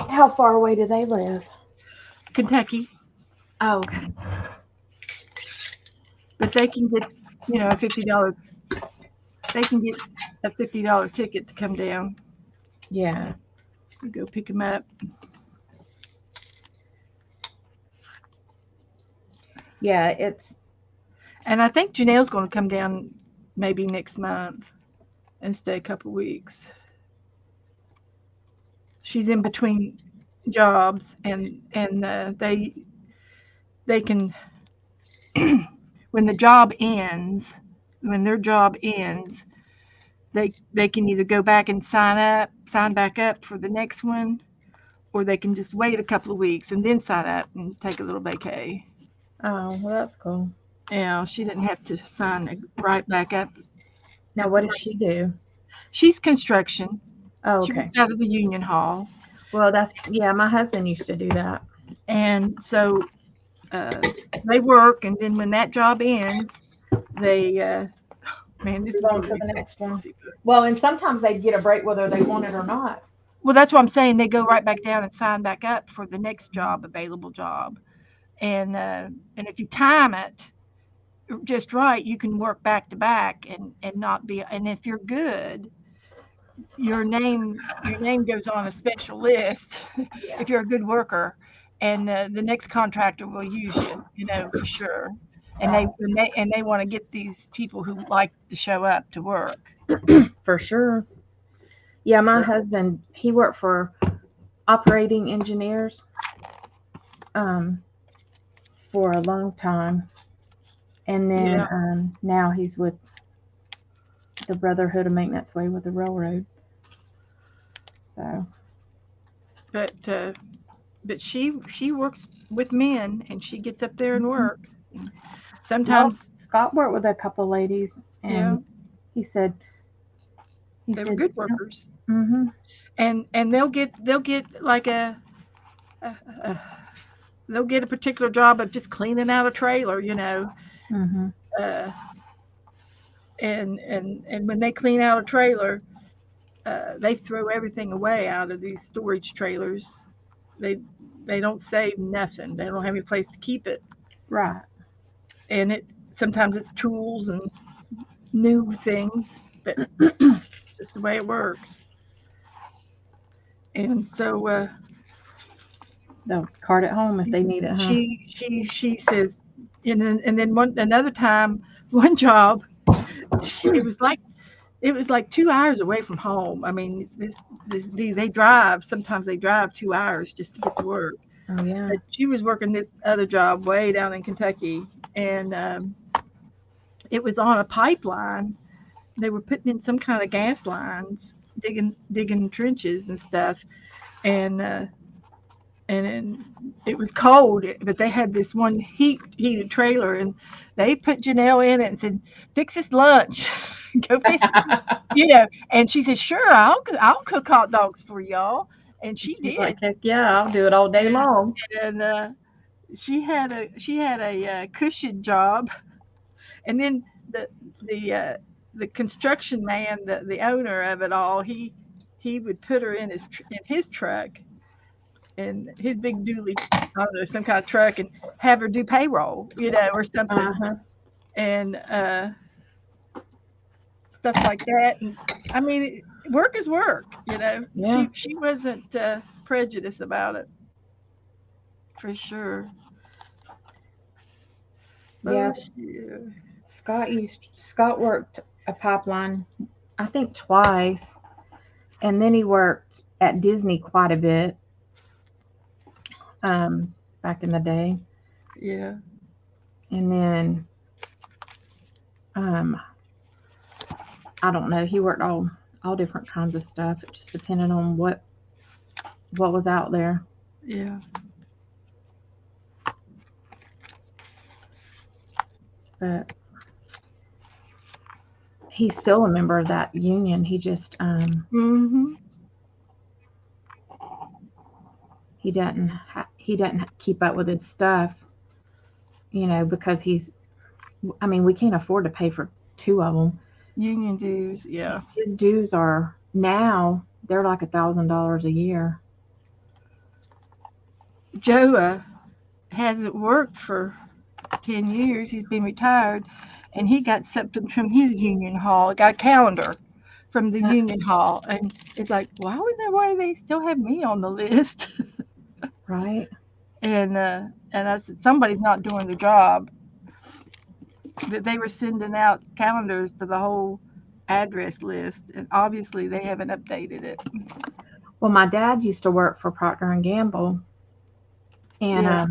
How far away do they live? Kentucky, Oh, okay. but they can get, a $50. They can get a $50 ticket to come down. Yeah. We go pick them up. Yeah, it's And I think Janelle's going to come down maybe next month and stay a couple weeks. She's in between jobs, and they can when the job ends, when their job ends, they can either go back and sign back up for the next one, or they can just wait a couple of weeks and then sign up and take a little vacay. oh, well, that's cool. She didn't have to sign right back up. Now, what does she do? She's construction. Oh, She okay. works out of the union hall, Well, yeah, my husband used to do that. and so uh, they work, and then when that job ends, they man, this is Move on going to to be the so next one. stupid. Well, and sometimes they get a break whether they want it or not. Well, that's what I'm saying. They go right back down and sign back up for the next job, available job, and if you time it, just right, you can work back to back and not be. And if you're good, your name goes on a special list Yeah. if you're a good worker, and the next contractor will use you, for sure. And they want to get these people who like to show up to work. For sure. Yeah, my So, husband, he worked for operating engineers um, for a long time. And then yeah, now he's with the Brotherhood of Maintenance Way with the railroad. So, but she works with men, and she gets up there and mhm. works. And Well, sometimes, Scott worked with a couple ladies, yeah, and he said, he they were said, good workers, mm-hmm, and they'll get like a, a they'll get a particular job of just cleaning out a trailer, mm-hmm, uh, and when they clean out a trailer, they throw everything away out of these storage trailers. They they don't save nothing. They don't have any place to keep it, right. and it sometimes it's tools and new things, but just the way it works. And so They'll cart it home if they need it, huh? she says, and then another time, one job, it was like 2 hours away from home. I mean, they drive. Sometimes they drive 2 hours just to get to work. Oh, yeah. But she was working this other job way down in Kentucky, and it was on a pipeline. They were putting in some kind of gas lines, digging trenches and stuff, and and it was cold, but they had this one heated trailer, and they put Janelle in it and said, "Fix this lunch, go fix it," And she said, "Sure, I'll cook hot dogs for y'all," and she She's like, did. heck yeah, I'll do it all day long. And she had a cushion job, and then the uh, the construction man, the owner of it all, he would put her in his truck, and his big dually, I don't know, some kind of truck, and have her do payroll, or something, Uh-huh. and stuff like that. And I mean, work is work. Yeah. She wasn't prejudiced about it, for sure. Oh, Yeah. shoot. Scott worked a pipeline, I think twice, and then he worked at Disney quite a bit um, back in the day. Yeah, And then um, I don't know, he worked all different kinds of stuff. It just depended on what was out there. yeah. But he's still a member of that union. Hmm. He doesn't keep up with his stuff, because I mean, we can't afford to pay for two of them. Union dues. Yeah. His dues are now they're like $1,000 a year. Joe hasn't worked for 10 years. He's been retired, and he got something from his union hall. He got a calendar from the union hall, and it's like, why do they still have me on the list? Right? And I said, somebody's not doing the job. That they were sending out calendars to the whole address list, and obviously they haven't updated it. Well, my dad used to work for Procter and Gamble, and Yeah,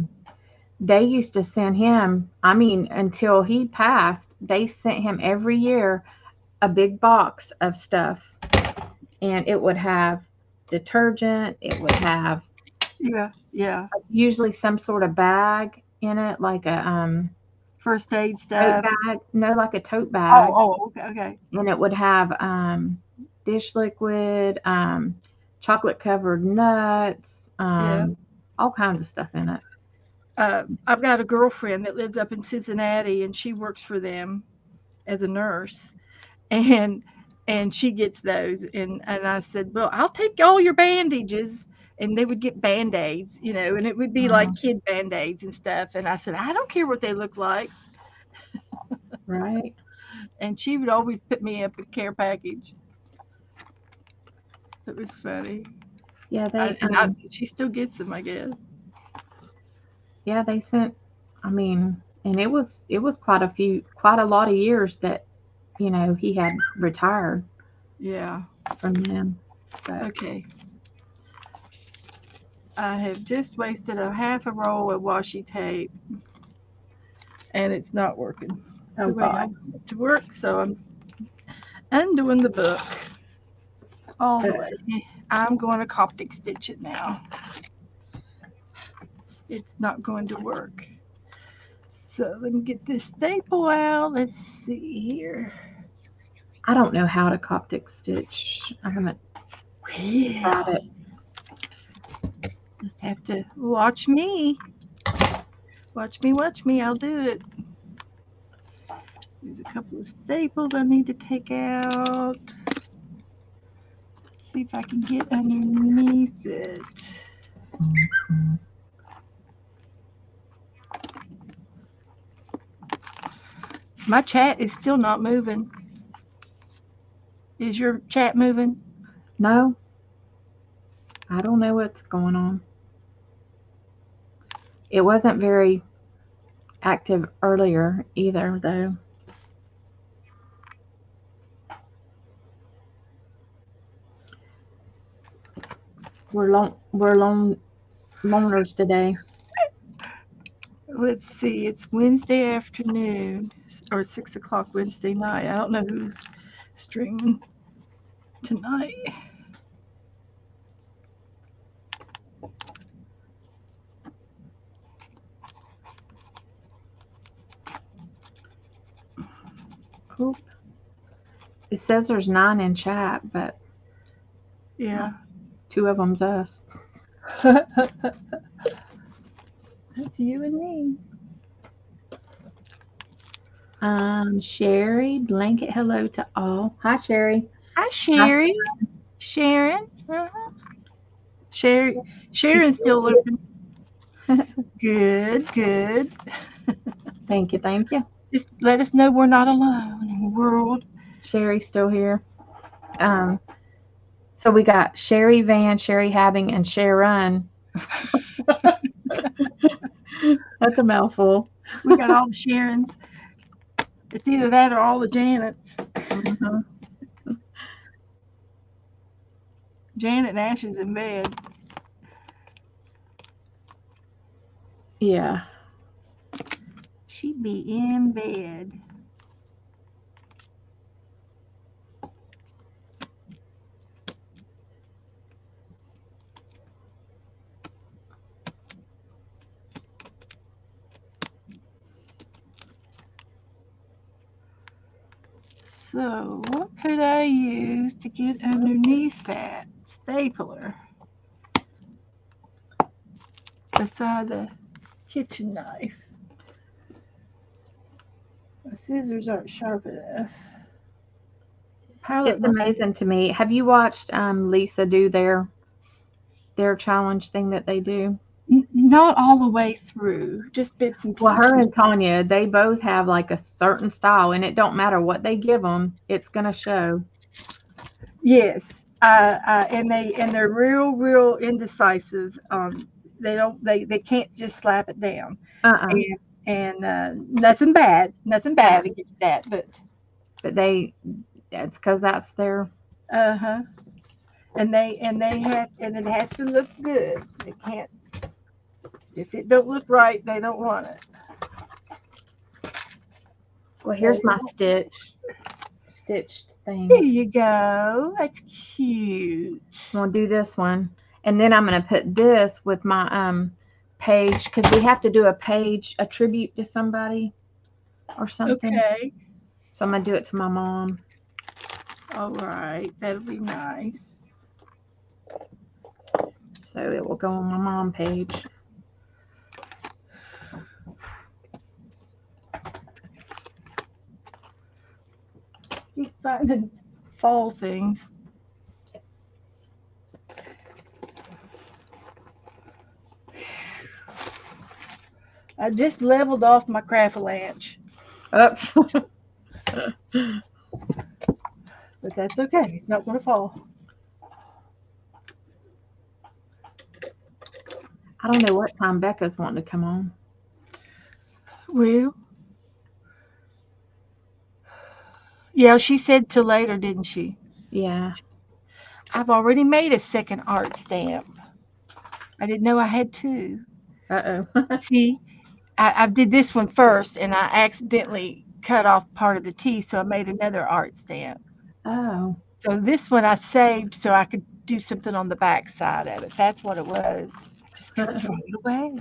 they used to send him. I mean, until he passed, they sent him every year a big box of stuff, and it would have detergent. It would have yeah, yeah. usually some sort of bag in it, like a First aid tote stuff. bag. No, like a tote Oh, bag, oh, okay, okay. and it would have dish liquid, chocolate covered nuts, Yeah. all kinds of stuff in it. I've got a girlfriend that lives up in Cincinnati, and she works for them as a nurse, and she gets those, and I said, well, I'll take all your bandages, and they would get band-aids, and it would be like Mhm. kid band-aids and stuff, and I said, I don't care what they look like. Right. And she would always put me up a care package. It was funny. Yeah, She still gets them, I guess. they sent, I mean, and it was quite a lot of years that, he had retired Yeah. from them. But Okay. I have just wasted a half a roll of washi tape, and it's not working oh the way I God. want it to work. So I'm undoing the book all the way. I'm going to Coptic stitch it now. It's not going to work. So let me get this staple out. Let's see here. I don't know how to Coptic stitch. I haven't tried Well, it. just have to watch me. Watch me, watch me. I'll do it. There's a couple of staples I need to take out. See if I can get underneath it. My chat is still not moving. Is your chat moving? No, I don't know what's going on. It wasn't very active earlier either, though. We're loners today. Let's see. It's Wednesday afternoon or 6 o'clock Wednesday night. I don't know who's streaming tonight. Oop. It says there's 9 in chat, but Yeah. 2 of them's us. That's you and me. Sherry Blanket, hello to all. Hi, Sherry. Hi, Hi. Sherry. Sharon. Sherry. She's Sharon's still still here. looking good. Good. Thank you, thank you. Just let us know we're not alone in the world. Sherry's still here. Um, so we got Sherry Van, Sherry Having, and Sharon. That's a mouthful. We got all the Sharons. It's either that or all the Janets. Mhm. Janet and Ash is in bed. Yeah. She'd be in bed. So, what could I use to get underneath that stapler beside the kitchen knife? My scissors aren't sharp enough. Palette It's knife. amazing to me. Have you watched Lisa do their challenge thing that they do? Not all the way through, just bits and Well, her pieces. and Tanya, they both have like a certain style, and it don't matter what they give them, it's gonna show. Yes, and they're real indecisive. They can't just slap it down. Uh-uh. And nothing bad against that, but But it's because that's their. uh-huh. And they have, and it has to look good. It can't, if it don't look right, they don't want it. Well, So, here's my stitched thing. there you go. That's cute. I'm gonna do this one, and then I'm gonna put this with my page because we have to do a tribute to somebody or something. Okay. So I'm gonna do it to my mom. All right. That'll be nice. So it will go on my mom page. Keep finding fall things. I just leveled off my crapalanche. Up. But that's okay. It's not going to fall. I don't know what time Becca's wanting to come on. Well, yeah, she said till later, didn't she? Yeah. I've already made a second art stamp. I didn't know I had two. Uh See, I did this one first, and I accidentally cut off part of the T, so I made another art stamp. oh. So this one I saved so I could do something on the back side of it. That's what it was. I just gotta throw it away.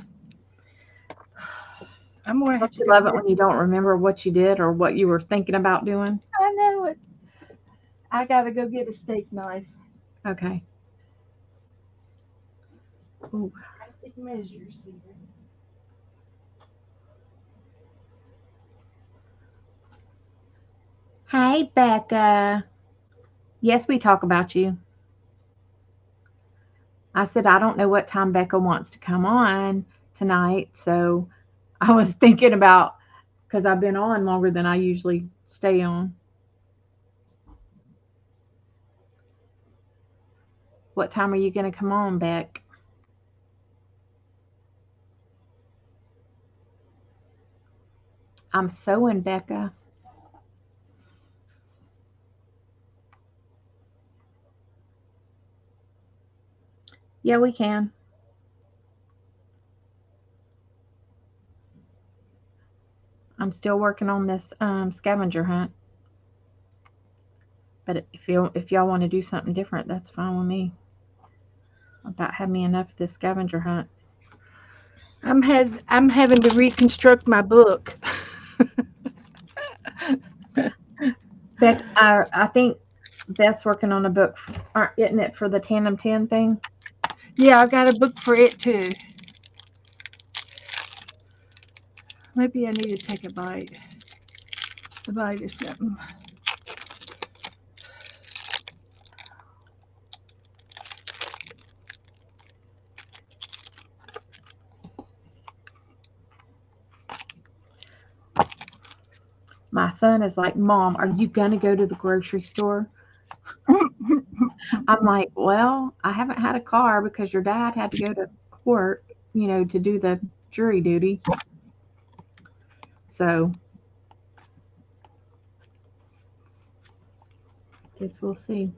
I'm gonna have Don't to you go love it get it. when you don't remember what you did or what you were thinking about doing? I know it. I gotta go get a steak knife. Okay. Ooh. Plastic measures here. Hey, Becca. Yes, we talk about you. I said, I don't know what time Becca wants to come on tonight. So I was thinking about, because I've been on longer than I usually stay on. What time are you going to come on, Beck? I'm sewing, Becca. Yeah, we can. I'm still working on this scavenger hunt. But if y'all want to do something different, that's fine with me. About had me enough of this scavenger hunt. I'm having to reconstruct my book. Beck, I think Beth's working on a book, isn't it, for the Tandem 10 thing? Yeah, I've got a book for it too. Maybe I need to take a bite. A bite of something. My son is like, Mom, are you going to go to the grocery store? I'm like, well, I haven't had a car because your dad had to go to court, to do the jury duty. So, guess we'll see.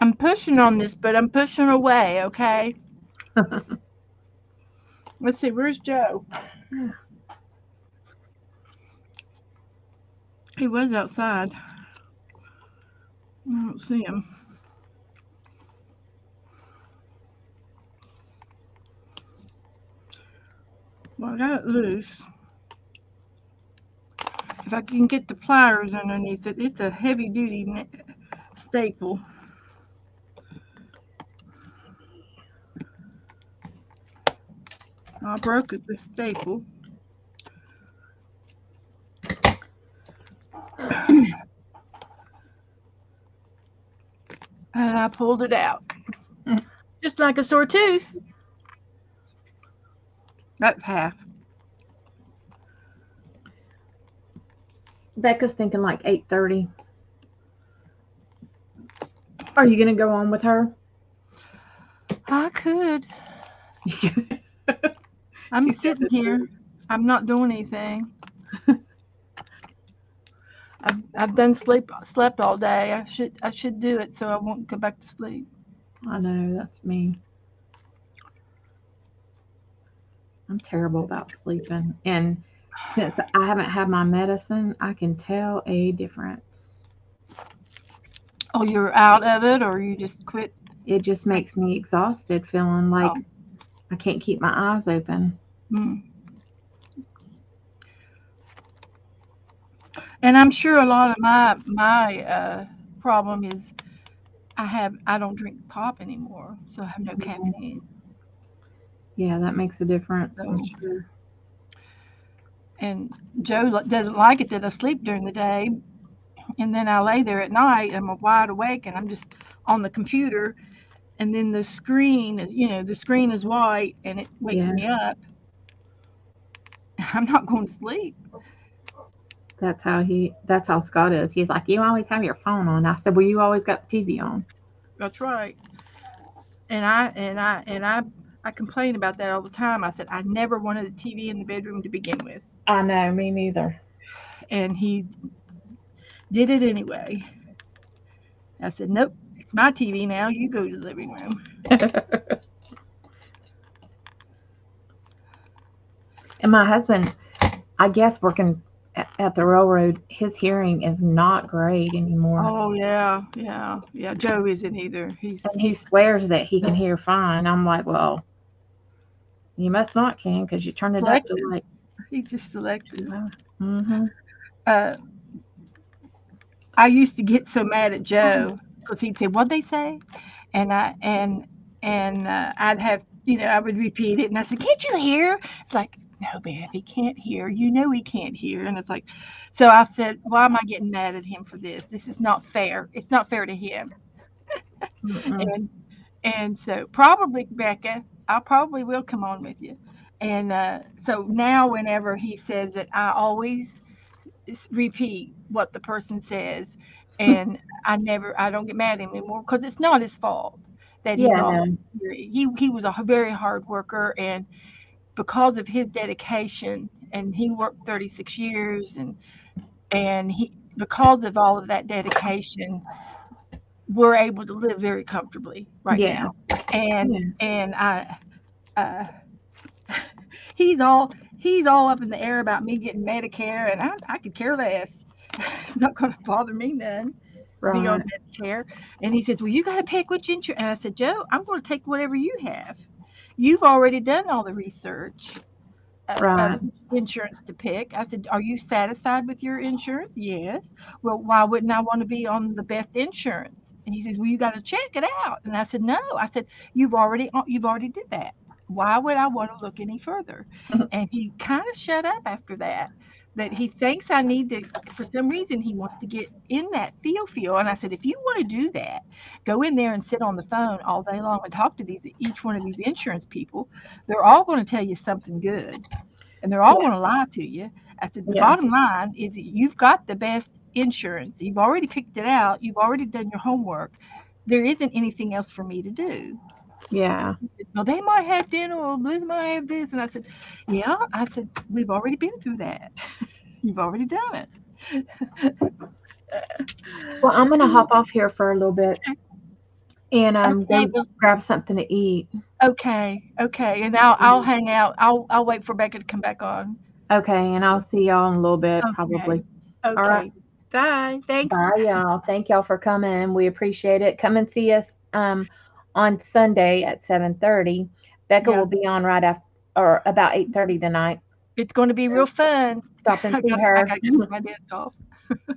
I'm pushing on this, but I'm pushing away, okay? Let's see, where's Joe? He was outside. I don't see him. Well, I got it loose. If I can get the pliers underneath it, it's a heavy duty staple. I broke it with staple. And I pulled it out. Just like a sore tooth. That's half. Becca's thinking like 8:30. Are you going to go on with her? I could. I'm sitting here. I'm not doing anything. I've done slept all day. I should do it so I won't go back to sleep. I know, that's me. I'm terrible about sleeping. And since I haven't had my medicine, I can tell a difference. Oh, you're out of it, or you just quit? It just makes me exhausted, feeling like Oh, I can't keep my eyes open. mm. And I'm sure a lot of my problem is I don't drink pop anymore, so I have no Mhm. caffeine. Yeah, that makes a difference, I'm So sure. and Joe doesn't like it that I sleep during the day, and then I lay there at night and I'm wide awake and I'm just on the computer and then the screen, the screen is white and it wakes Yeah, me up, I'm not going to sleep. that's how Scott is. He's like, you always have your phone on. I said, well, you always got the TV on. That's right. And I complain about that all the time. I said I never wanted a TV in the bedroom to begin with, I know, me neither. and he did it anyway. I said, nope, it's my TV now. You go to the living room. And my husband, I guess working at the railroad, his hearing is not great anymore. Oh yeah, yeah, yeah. Joe isn't either. He's And he he's swears that he can hear fine. I'm like, well, you must not can because you turn it up to selective. like, He's just selective. mm-hmm. Uh, I used to get so mad at Joe because he'd say, "What'd they say?" and I and I'd have I would repeat it, and I said, "Can't you hear?" It's like, "No, Beth, he can't hear. You know he can't hear." And it's like, so I said, "Why am I getting mad at him for this? This is not fair. It's not fair to him." Mm-mm. And so probably Becca, I probably will come on with you. And so now whenever he says it, I always repeat what the person says, and I don't get mad at him anymore because it's not his fault that he Yeah, lost no. hearing. He was a very hard worker, and because of his dedication, and he worked 36 years, and he because of all of that dedication, we're able to live very comfortably right Yeah. now. And Yeah. uh, he's all up in the air about me getting Medicare, and I could care less. It's not going to bother me none to be on Right. Medicare. And he says, "Well, you got to pick which insurance." And I said, "Joe, I'm going to take whatever you have. You've already done all the research of Right. insurance to pick." I said, "Are you satisfied with your insurance?" "Yes." "Well, why wouldn't I want to be on the best insurance?" And he says, "Well, you got to check it out." And I said, "No." I said, "You've already did that. Why would I want to look any further?" And he kind of shut up after that. That he thinks I need to, for some reason, he wants to get in that feel. And I said, if you want to do that, go in there and sit on the phone all day long and talk to each one of these insurance people. They're all going to tell you something good, and they're all Yeah. going to lie to you. I said, the Yeah. bottom line is that you've got the best insurance. You've already picked it out. You've already done your homework. There isn't anything else for me to do. Yeah. He said, well, they might have dental, they might have this. And I said, yeah. I said, we've already been through that. You've already done it. Well, I'm gonna hop off here for a little bit and Okay, go well, grab something to eat. okay. And I'll hang out. I'll wait for Becca to come back on. Okay, and I'll see y'all in a little bit, Okay. probably. All right. Okay. Bye. Thanks. Bye, y'all. Thank y'all for coming. We appreciate it. Come and see us on Sunday at 7:30. Becca Yeah. will be on right after or about 8:30 tonight. It's going to be real So fun. stop and I see got I her. got to get my desk off.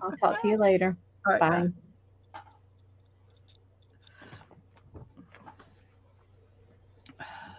I'll talk to you later. All right, bye. Bye.